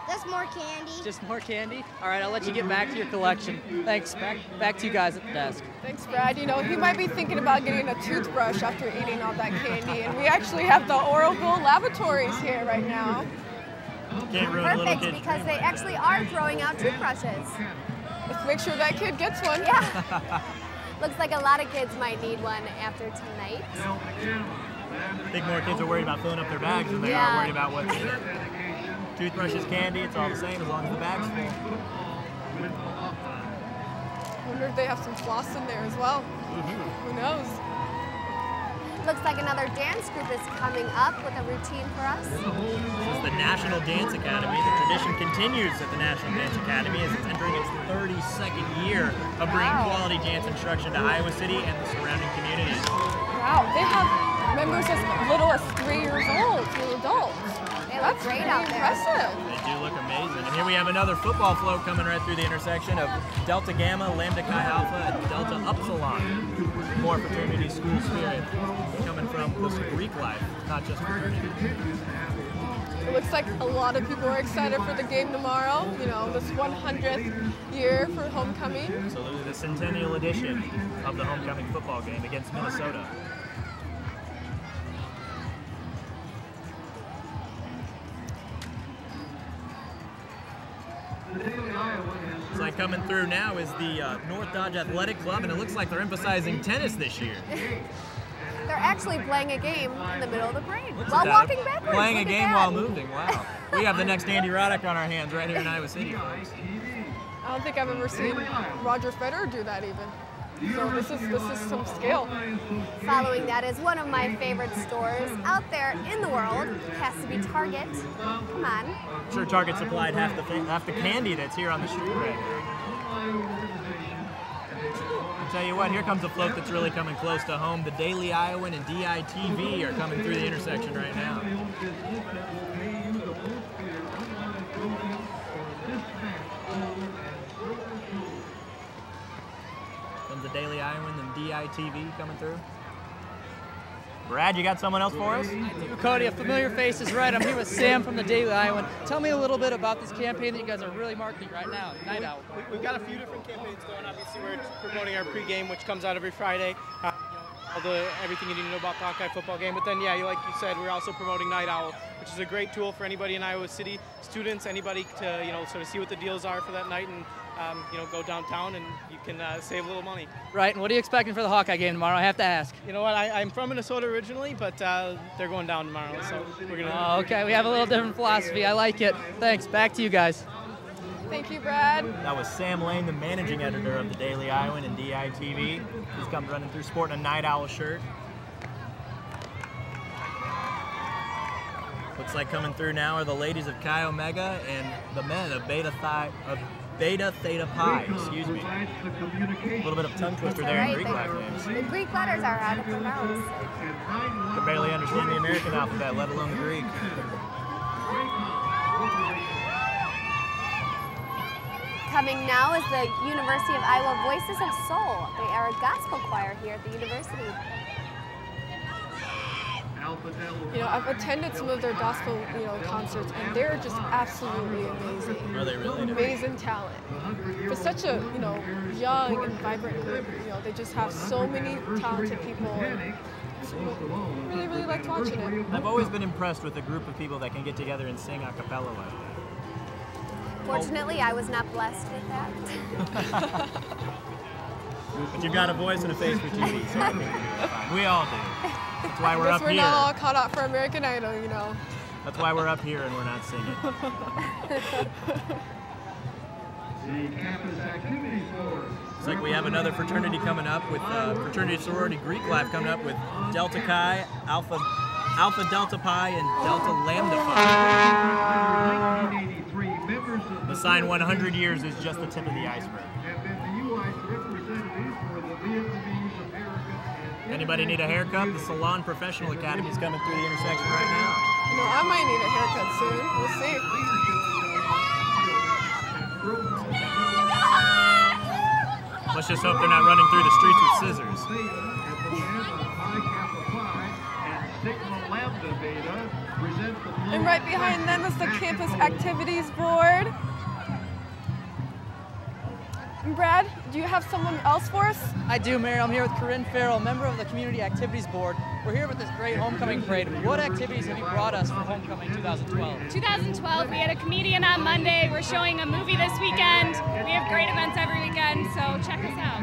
Just more candy. Just more candy? All right, I'll let you get back to your collection. Thanks. Back to you guys at the desk. Thanks, Brad. He might be thinking about getting a toothbrush after eating all that candy, and we actually have the Oroville lavatories here right now. Can't ruin a little Perfect, kid's because dream they like actually are throwing out toothbrushes. Let's make sure that kid gets one. Yeah. Looks like a lot of kids might need one after tonight. I think more kids are worried about filling up their bags than they are worried about what's in it. Toothbrushes, candy, it's all the same as long as the bag's full. I wonder if they have some floss in there as well. Who knows? Looks like another dance group is coming up with a routine for us. This is the National Dance Academy. The tradition continues at the National Dance Academy as it's entering its 32nd year of bringing quality dance instruction to Iowa City and the surrounding communities. Wow, they have members as little as 3 years old to adults. They look great out there. Impressive. They do look amazing. And here we have another football float coming right through the intersection of Delta Gamma, Lambda Chi Alpha, and Delta Upsilon. More fraternity school spirit coming from this Greek life, not just fraternity. It looks like a lot of people are excited for the game tomorrow. This 100th year for homecoming. Absolutely, the centennial edition of the homecoming football game against Minnesota. It's like coming through now is the North Dodge Athletic Club, and it looks like they're emphasizing tennis this year. They're actually playing a game in the middle of the parade While walking backwards. Playing a game while moving, wow. We have the next Andy Roddick on our hands right here in Iowa City, folks. I don't think I've ever seen Roger Federer do that even. So this is some skill. Following that is one of my favorite stores out there in the world. It has to be Target. Come on. I'm sure Target supplied half the candy that's here on the street right here. I'll tell you what, here comes a float that's really coming close to home. The Daily Iowan and DITV are coming through the intersection right now. Comes the Daily Iowan and DITV coming through. Brad, you got someone else for us? I do, Cody. A familiar face is right. I'm here with Sam from the Daily Iowan. Tell me a little bit about this campaign that you guys are really marketing right now, Night Owl. We've got a few different campaigns going. Obviously, we're promoting our pregame, which comes out every Friday. Everything you need to know about the Hawkeye football game. But then, yeah, like you said, we're also promoting Night Owl, which is a great tool for anybody in Iowa City, students, anybody to sort of see what the deals are for that night and go downtown and you can save a little money. Right, and what are you expecting for the Hawkeye game tomorrow? I have to ask. You know what, I'm from Minnesota originally, but they're going down tomorrow, so we're going to... Oh, okay, we have a little different philosophy. I like it. Thanks. Back to you guys. Thank you, Brad. That was Sam Lane, the managing editor of the Daily Iowan and DITV. He's come running through sporting a Night Owl shirt. Looks like coming through now are the ladies of Chi Omega and the men of Beta Theta Pi, excuse me. A little bit of tongue twister there in Greek life names. The Greek letters are hard to pronounce. Can barely understand the American alphabet, let alone the Greek. Coming now is the University of Iowa Voices of Soul. They are a gospel choir here at the university. You know, I've attended some of their gospel, concerts, and they're just absolutely amazing. Are they really? Amazing talent. For such a, young and vibrant group, they just have so many talented people. And really, really liked watching it. I've always been impressed with a group of people that can get together and sing a cappella like that. Fortunately, I was not blessed with that. But you've got a voice and a face for TV, so I think we all do. That's why we're up here. We're not all caught up for American Idol, That's why we're up here and we're not singing. Looks like we have another fraternity coming up with fraternity sorority Greek life coming up with Delta Chi, Alpha Delta Pi, and Delta Lambda Phi. The sign 100 years is just the tip of the iceberg. Anybody need a haircut? The Salon Professional Academy is coming through the intersection right now. I might need a haircut soon. We'll see. Let's just hope they're not running through the streets with scissors. And right behind them is the Campus Activities Board. And Brad, do you have someone else for us? I do, Mary. I'm here with Corinne Farrell, member of the Community Activities Board. We're here with this great homecoming parade. What activities have you brought us for homecoming 2012? 2012, we had a comedian on Monday. We're showing a movie this weekend. We have great events every weekend, so check us out.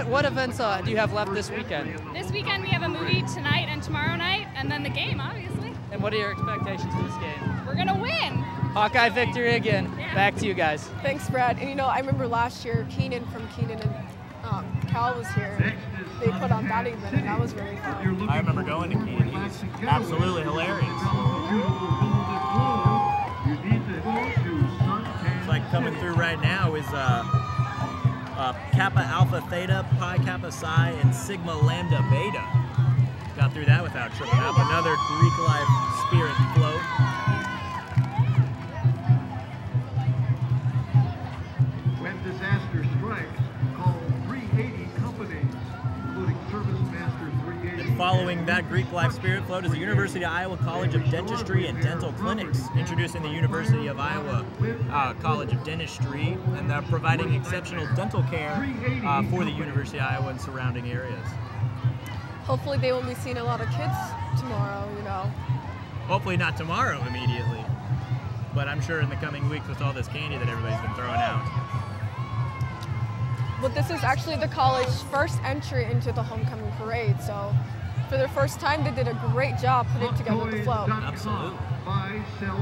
What events do you have left this weekend? This weekend we have a movie tonight and tomorrow night, and then the game, obviously. And what are your expectations for this game? We're gonna win. Hawkeye victory again. Yeah. Back to you guys. Thanks, Brad. And I remember last year, Keenan from Keenan and Cal was here. They put on that event, and that was really fun. I remember going to Keenan. He was absolutely hilarious. It's like coming through right now is Kappa Alpha Theta, Pi Kappa Psi, and Sigma Lambda Beta. Got through that without tripping up. Another Greek life spirit float. When disaster strikes, call 380 companies, including Service Master 380. And following that Greek life spirit float is the University of Iowa College of Dentistry and Dental Clinics, introducing the University of Iowa College of Dentistry, and they're providing exceptional dental care for the University of Iowa and surrounding areas. Hopefully they will be seeing a lot of kids tomorrow, Hopefully not tomorrow immediately, but I'm sure in the coming weeks with all this candy that everybody's been throwing out. But this is actually the college's first entry into the homecoming parade, so for their first time they did a great job putting together the float. Absolutely.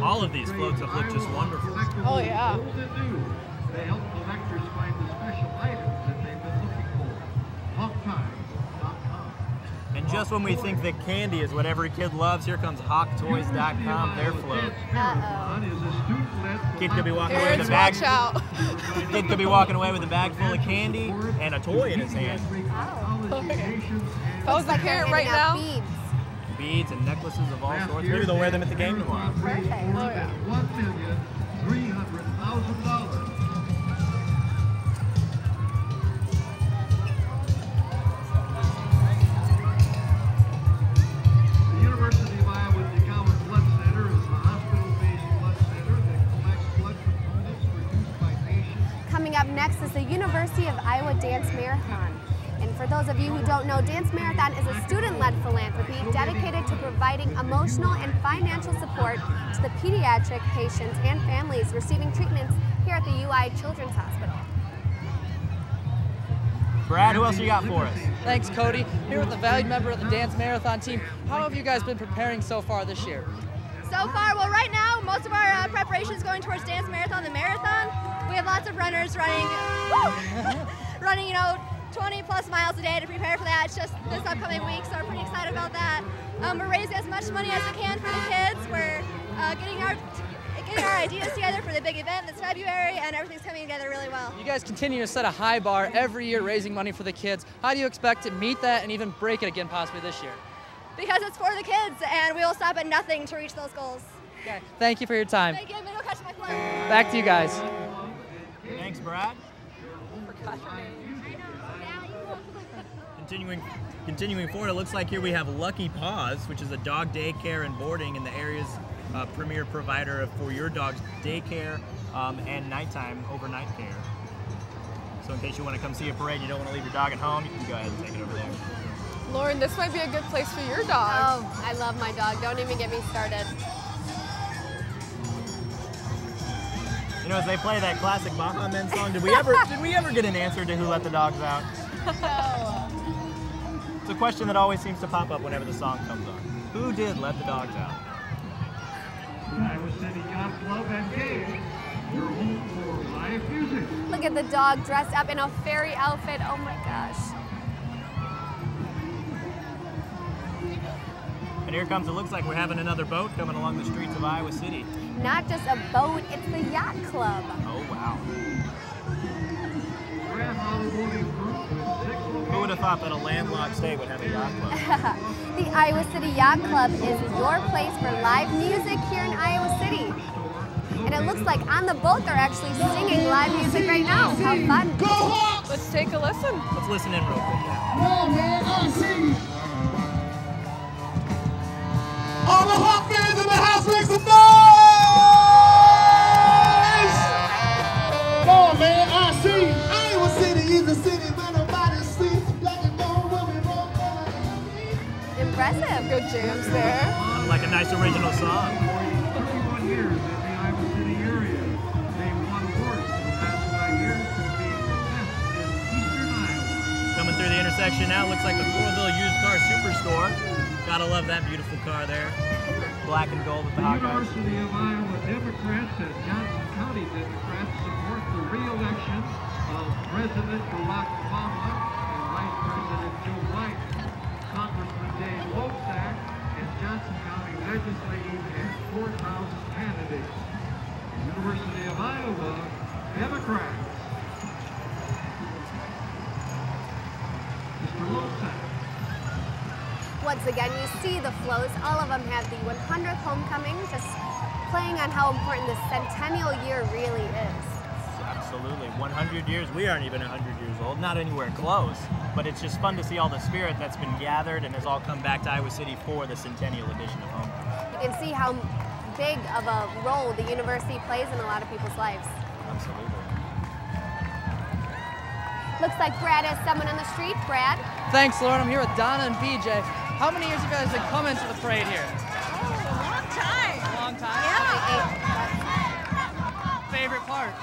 All of these floats have looked just wonderful. Oh yeah. They help the lectors find the special items that they've been looking for. Hawkeye.com. And just when we think that candy is what every kid loves, here comes HawkToys.com, their float. Kid could be walking away with a bag. Watch out. Kid could be walking away with a bag full of candy and a toy in his hand. Oh, okay. If I was the parent right now. Beads and necklaces of all sorts. Maybe they'll wear them at the game tomorrow. Perfect. Oh yeah. $1,300,000. The University of Iowa DeGowan Blood Center is a hospital-based blood center that collects blood components produced by patients. Coming up next is the University of Iowa Dance Marathon. And for those of you who don't know, Dance Marathon is a student-led philanthropy dedicated to providing emotional and financial support to the pediatric patients and families receiving treatments here at the UI Children's Hospital. Brad, who else you got for us? Thanks, Cody. Here with a valued member of the Dance Marathon team. How have you guys been preparing so far this year? So far, well, right now, most of our preparation is going towards Dance Marathon, the marathon. We have lots of runners running, 20 plus miles a day to prepare for that. It's just this upcoming week, so we're pretty excited about that. We're raising as much money as we can for the kids. We're getting our ideas together for the big event this February, and everything's coming together really well. You guys continue to set a high bar every year raising money for the kids. How do you expect to meet that and even break it again possibly this year? Because it's for the kids, and we will stop at nothing to reach those goals. Okay. Thank you for your time. Thank you. I'm going to go catch my flight. Back to you guys. Thanks, Brad. Continuing forward, it looks like here we have Lucky Paws, which is a dog daycare and boarding in the area's premier provider for your dog's daycare and nighttime overnight care. So in case you want to come see a parade and you don't want to leave your dog at home, you can go ahead and take it over there. Lauren, this might be a good place for your dog. Oh, I love my dog. Don't even get me started. You know, as they play that classic Baja Men song, did we ever get an answer to who let the dogs out? No. It's a question that always seems to pop up whenever the song comes on. Who did let the dogs out? Iowa City Yacht Club and Game, your home for live music. Look at the dog dressed up in a fairy outfit. Oh my gosh. And here comes, it looks like we're having another boat coming along the streets of Iowa City. Not just a boat, it's the Yacht Club. Oh, wow. Who would have thought that a landlocked state would have a yacht club? The Iowa City Yacht Club is your place for live music here in Iowa City. And it looks like on the boat they're actually singing live music right now. How fun. Go Hawks! Let's take a listen. Let's listen in real quick. Oh man, I see. All the Hawk fans in the house, make some noise! Oh man, I see. Iowa City is a city where nobody sleeps. Black and gold will be wrong. Impressive. Good jams there. Like a nice original song. 41 years in the Iowa City area. They won awards for the past 5 years for being the best in Eastern Iowa. Coming through the intersection now, looks like the Coralville Used Car Superstore. Gotta love that beautiful car there. Black and gold with the Hawkeyes. University of Iowa Democrats and Johnson County Democrats support the re-election of President Barack Obama and Vice President Joe Biden. Congressman Dave Loebsack and Johnson County Legislative and Courthouse candidates. University of Iowa Democrats. Mr. Loebsack. Once again, you see the floats. All of them have the 100th homecoming, just playing on how important this centennial year really is. Absolutely. 100 years. We aren't even 100 years old. Not anywhere close. But it's just fun to see all the spirit that's been gathered and has all come back to Iowa City for the centennial edition of homecoming. You can see how big of a role the university plays in a lot of people's lives. Absolutely. Looks like Brad has someone on the street. Brad? Thanks, Lauren. I'm here with Donna and BJ. How many years have you guys been coming to the parade here? Oh, a long time. A long time? Yeah. Favorite part?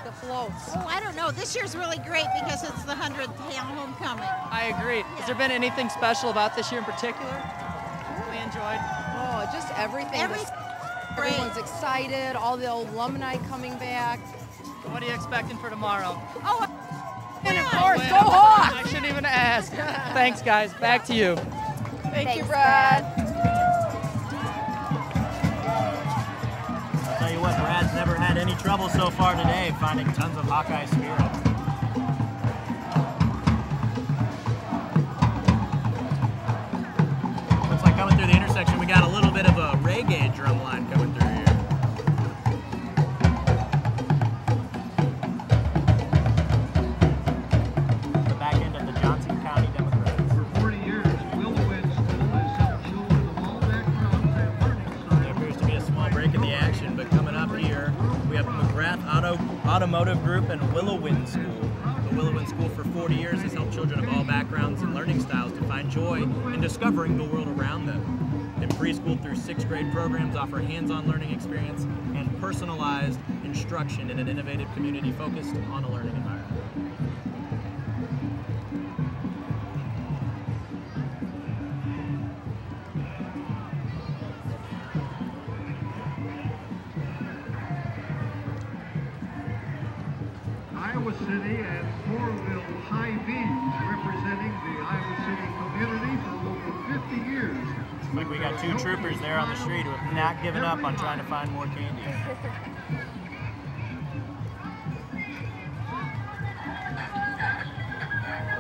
The floats. Oh, I don't know. This year's really great because it's the 100th homecoming. I agree. Has there been anything special about this year in particular? Really enjoyed? Oh, just everything. Everyone's excited. All the alumni coming back. What are you expecting for tomorrow? Oh, and of course, go Hawks! I shouldn't even ask. Thanks, guys. Back to you. Thank you, Brad. I'll tell you what, Brad's never had any trouble so far today finding tons of Hawkeye spirit. Looks like coming through the intersection, we got a little bit of a reggae drum line coming through here. Automotive Group and Willow-Wynn School. The Willow-Wynn School for 40 years has helped children of all backgrounds and learning styles to find joy in discovering the world around them. In preschool through 6th grade programs offer hands-on learning experience and personalized instruction in an innovative community focused on a learning environment. Iowa City and Coralville High Beach, representing the Iowa City community for over 50 years. Looks like we got 2 troopers there on the street who have not given up on trying to find more candy.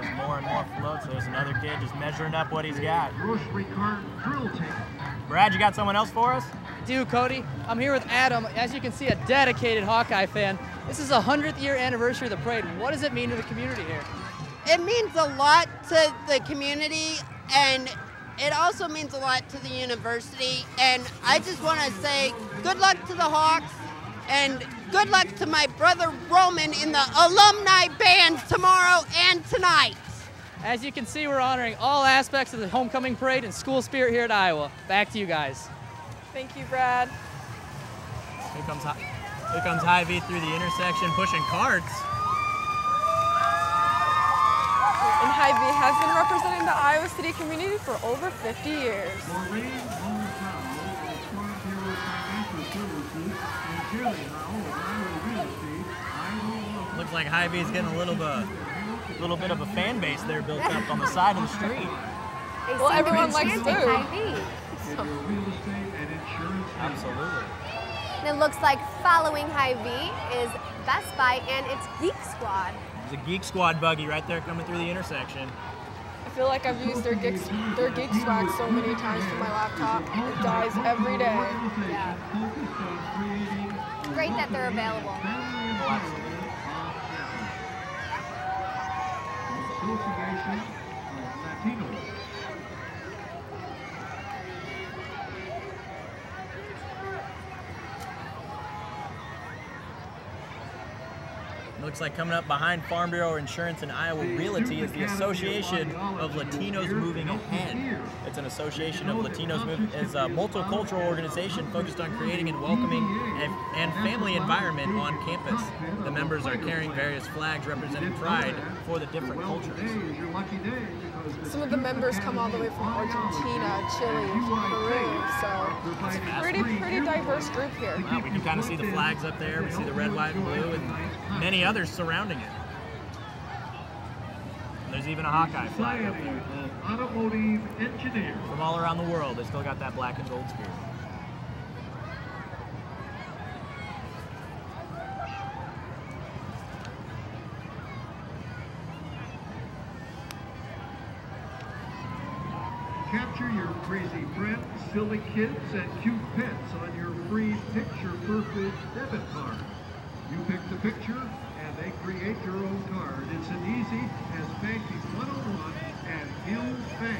There's more and more floats. There's another kid just measuring up what he's got. Grocery cart drill tape. Brad, you got someone else for us? I do, Cody. I'm here with Adam. As you can see, a dedicated Hawkeye fan. This is the 100th year anniversary of the parade. What does it mean to the community here? It means a lot to the community, and it also means a lot to the university. And I just want to say good luck to the Hawks, and good luck to my brother Roman in the alumni band tomorrow and tonight. As you can see, we're honoring all aspects of the homecoming parade and school spirit here at Iowa. Back to you guys. Thank you, Brad. Here comes Hy-Vee through the intersection, pushing carts. And Hy-Vee has been representing the Iowa City community for over 50 years. Looks like Hy-Vee's getting a little bit of a fan base there built up on the side of the street. Well, everyone likes food. Absolutely. And it looks like following Hy-Vee is Best Buy and its Geek Squad. There's a Geek Squad buggy right there coming through the intersection. I feel like I've used their Geek Swag so many times for my laptop. It dies every day. Yeah. It's great that they're available. Oh, absolutely. Association of Latinos. Looks like coming up behind Farm Bureau Insurance and Iowa Realty is the Association of Latinos Moving Ahead. It's an association of Latinos moving, is a multicultural organization focused on creating and welcoming and family environment on campus. The members are carrying various flags representing pride for the different cultures. Some of the members come all the way from Argentina, Chile, Peru, so it's a pretty diverse group here. Wow, we can kind of see the flags up there. We see the red, white, and blue, and many others surrounding it. And there's even a Hawkeye flag up there. Automotive engineer. From all around the world, they still got that black and gold spirit. Capture your crazy friends, silly kids, and cute pets on your free Picture Perfect debit card. You pick the picture, and they create your own card. It's as easy as banking 101 at Hills Bank.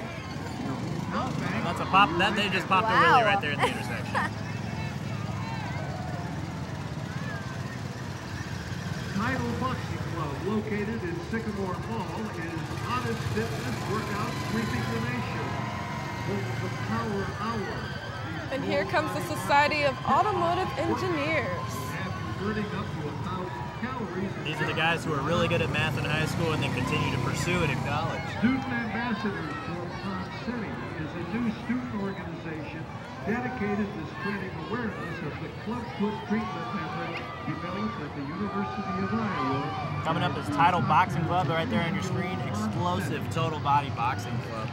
Your hometown bank. That's a pop. That they just popped a wheelie right there in the intersection. Title Boxing Club, located in Sycamore Mall, is hottest fitness workout sweeping the nation. The Power Hour. And here comes the Society of Automotive Engineers. These are the guys who are really good at math in high school and then continue to pursue it in college. Student Ambassadors for Ponseti is a new student organization dedicated to spreading awareness of the clubfoot treatment method developed at the University of Iowa. Coming up is Title Boxing Club, right there on your screen. Explosive total body boxing club.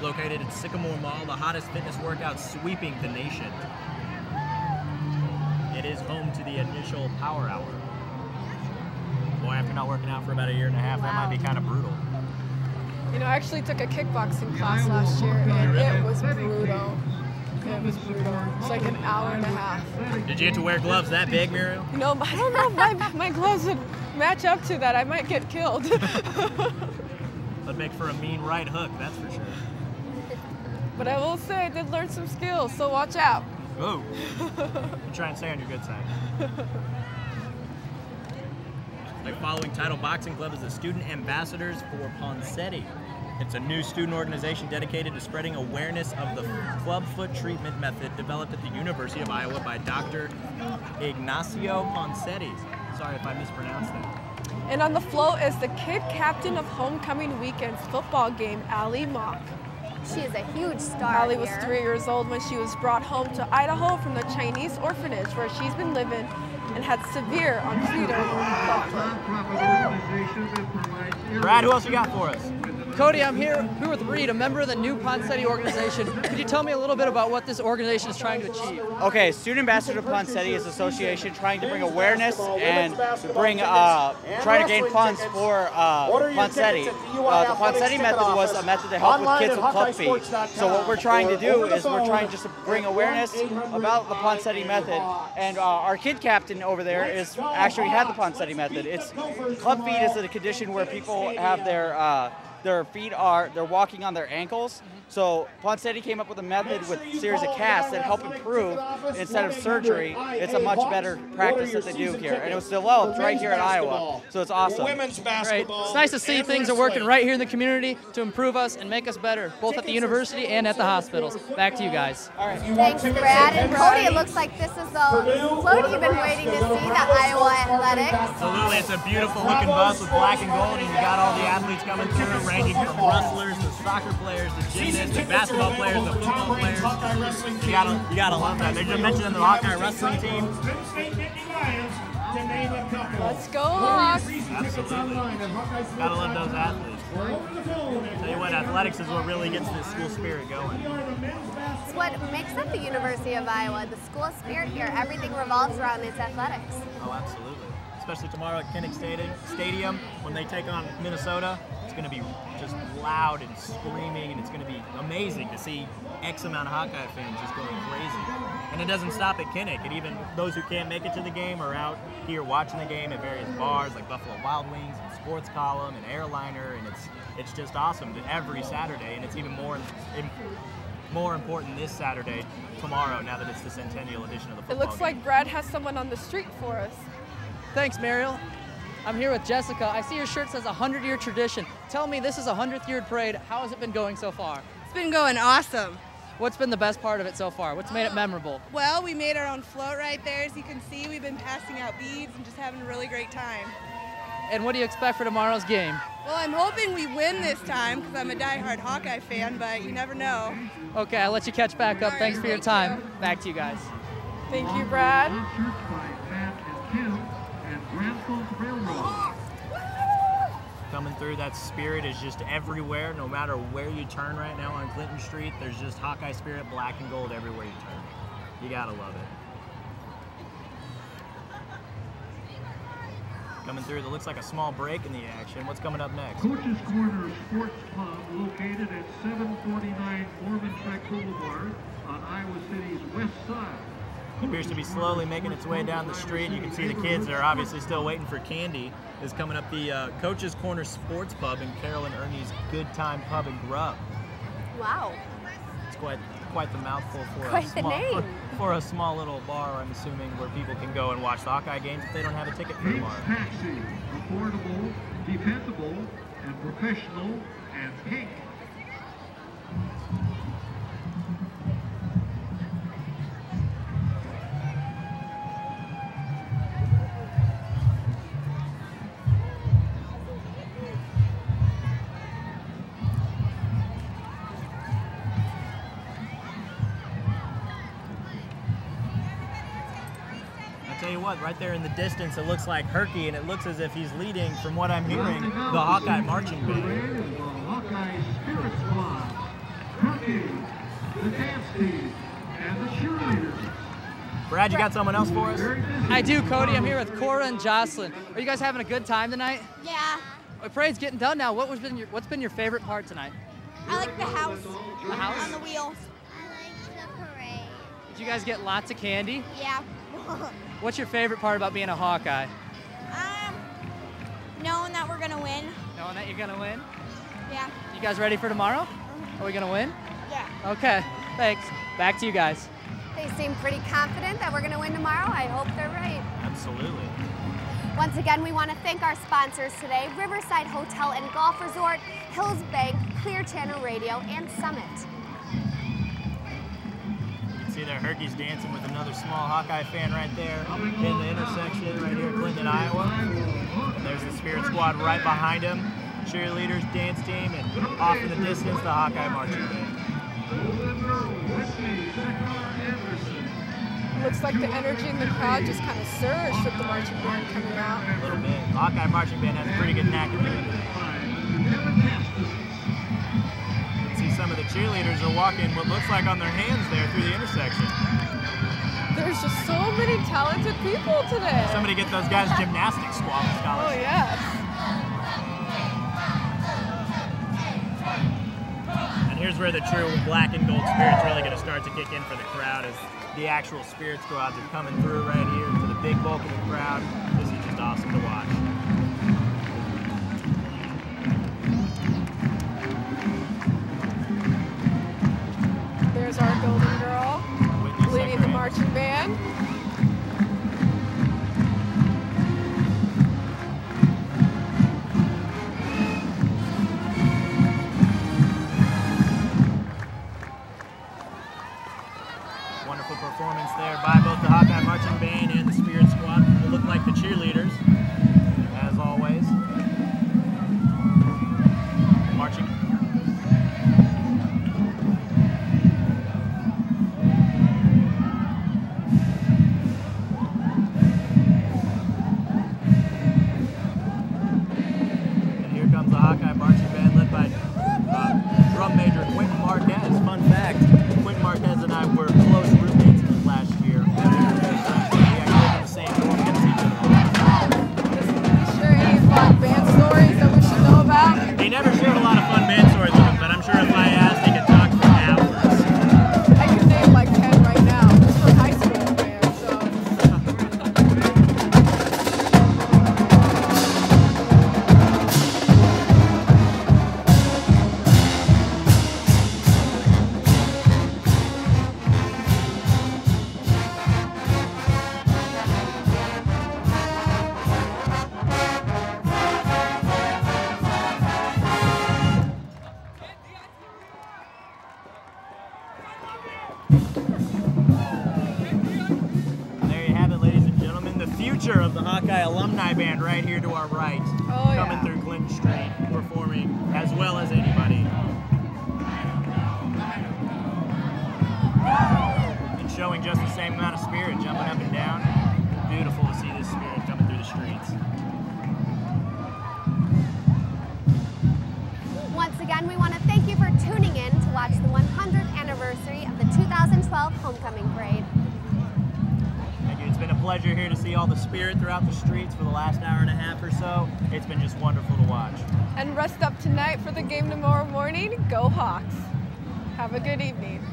Located at Sycamore Mall, the hottest fitness workout sweeping the nation. It is home to the initial Power Hour. Boy, after not working out for about a year and a half, that might be kind of brutal. You know, I actually took a kickboxing class last year, and it was brutal. It was brutal. It's like an hour and a half. Did you get to wear gloves that big, Muriel? You know, I don't know if my gloves would match up to that. I might get killed. That'd make for a mean right hook, that's for sure. But I will say I did learn some skills, so watch out. Whoa. You try and stay on your good side. Like following Title Boxing Club is the Student Ambassadors for Ponseti. It's a new student organization dedicated to spreading awareness of the clubfoot treatment method developed at the University of Iowa by Dr. Ignacio Ponseti. Sorry if I mispronounced that. And on the float is the kid captain of homecoming weekend's football game, Allie Mock. She is a huge star. Allie was 3 years old when she was brought home to Idaho from the Chinese orphanage where she's been living and had severe on-feeder clubfoot. Brad, who else you got for us? Cody, I'm here with Reed, a member of the new Ponce City organization. Could you tell me a little bit about what this organization is trying to achieve? Okay, Student Ambassador to Ponce City is an association trying to bring awareness and trying to gain funds for Ponce City. The Ponce City method was a method to help with kids with club feet. So what we're trying to do is we're trying just to bring awareness about the Ponce City method. And our kid captain over there is actually had the Ponce City method. It's club feet is a condition where people have their feet they're walking on their ankles. So Ponce City came up with a method with a series of casts that help improve instead of surgery. It's a much better practice that they do here. And it was developed right here in Iowa. So it's awesome. Great. It's nice to see things are working right here in the community to improve us and make us better, both at the university and at the hospitals. Back to you guys. All right. Thanks, Brad. And Cody, it looks like this is the float you've been waiting to see, the Iowa Athletics. Absolutely. It's a beautiful looking bus with black and gold, and you got all the athletes coming through, ranging from wrestlers to soccer players to gymnasts to basketball players to football players. You gotta love that. They just mentioned the Hawkeye wrestling team. Let's go, Hawks! Absolutely. Gotta love those athletes. Tell you what, athletics is what really gets this school spirit going. It's what makes up the University of Iowa, the school spirit here. Everything revolves around its athletics. Oh, absolutely. Especially tomorrow at Kinnick Stadium when they take on Minnesota. It's going to be just loud and screaming, and it's going to be amazing to see X amount of Hawkeye fans just going crazy. And it doesn't stop at Kinnick. And even those who can't make it to the game are out here watching the game at various bars like Buffalo Wild Wings and Sports Column and Airliner, and it's just awesome every Saturday, and it's even more important this Saturday, tomorrow, now that it's the centennial edition of the football It looks like Brad has someone on the street for us. Thanks, Mariel. I'm here with Jessica. I see your shirt says 100-year tradition. Tell me, this is a 100th year parade. How has it been going so far? It's been going awesome. What's been the best part of it so far? What's made it memorable? Well, we made our own float right there. As you can see, we've been passing out beads and just having a really great time. And what do you expect for tomorrow's game? Well, I'm hoping we win this time because I'm a diehard Hawkeye fan, but you never know. Okay, I'll let you catch back up. Thanks for your time. Back to you guys. Thank you, Brad. Coming through, that spirit is just everywhere. No matter where you turn right now on Clinton Street, there's just Hawkeye spirit, black and gold everywhere you turn. You gotta love it. Coming through, that looks like a small break in the action. What's coming up next? Coach's Corner Sports Pub, located at 749 Mormon Trek Boulevard on Iowa City's west side. It appears to be slowly making its way down the street. You can see the kids that are obviously still waiting for candy. Is coming up the Coach's Corner Sports Pub in Carol and Ernie's Good Time Pub and Grub. Wow. It's quite the mouthful for a small little bar, I'm assuming, where people can go and watch the Hawkeye games if they don't have a ticket for tomorrow. Taxi, affordable, dependable, and professional, and pink. Tell you what, right there in the distance, it looks like Herky, and it looks as if he's leading, from what I'm hearing, the Hawkeye marching band. The Hawkeye Spirit Squad, Herky, the dance team, and the cheerleaders. Brad, you got someone else for us? I do, Cody. I'm here with Cora and Jocelyn. Are you guys having a good time tonight? Yeah. The parade's getting done now. What's been your favorite part tonight? I like the house. The house? On the wheels. I like the parade. Did you guys get lots of candy? Yeah. What's your favorite part about being a Hawkeye? Knowing that we're gonna win. Knowing that you're gonna win? Yeah. You guys ready for tomorrow? Are we gonna win? Yeah. Okay, thanks. Back to you guys. They seem pretty confident that we're gonna win tomorrow. I hope they're right. Absolutely. Once again, we want to thank our sponsors today, Riverside Hotel and Golf Resort, Hills Bank, Clear Channel Radio, and Summit. See there, Herky's dancing with another small Hawkeye fan right there in the intersection right here in Clinton, Iowa. And there's the Spirit Squad right behind him. Cheerleaders, dance team, and off in the distance, the Hawkeye marching band. Looks like the energy in the crowd just kind of surged with the marching band coming out. A little bit. The Hawkeye marching band has a pretty good knack of doing it. some of the cheerleaders are walking what looks like on their hands there through the intersection. There's just so many talented people today. Somebody get those guys gymnastics scholarships. Oh, yes. And here's where the true black and gold spirit's really going to start to kick in for the crowd as the actual spirit squads are coming through right here to the big bulk of the crowd. This is just awesome to watch. There's our golden girl leading the marching band. Wonderful performance there by both the Hawkeye Marching Band and the Spirit Squad. They look like the cheerleaders, as always. Marching. And here comes the Hawkeye Marching Band led by drum major Quentin Marquez. Fun fact, Quentin Marquez and I were close roommates last year. We actually lived in the same dorm against each other. Sure, any fun band stories that we should know about? He never shared a lot of fun band stories with him, but I'm sure if I asked, he could talk for hours. I can name like 10 right now, just from high school band, so. There you have it, ladies and gentlemen. The future of the Hawkeye Alumni Band right here to our right. Oh, coming through Clinton Street, performing as well as anybody. And showing just the same amount of spirit, jumping up and down. Beautiful to see this spirit coming through the streets. Once again, we want to thank you for tuning in to watch the 100th anniversary of the 2012 Homecoming Parade. Thank you. It's been a pleasure here to see all the spirit throughout the streets for the last hour and a half or so. It's been just wonderful to watch. And rest up tonight for the game tomorrow morning. Go Hawks. Have a good evening.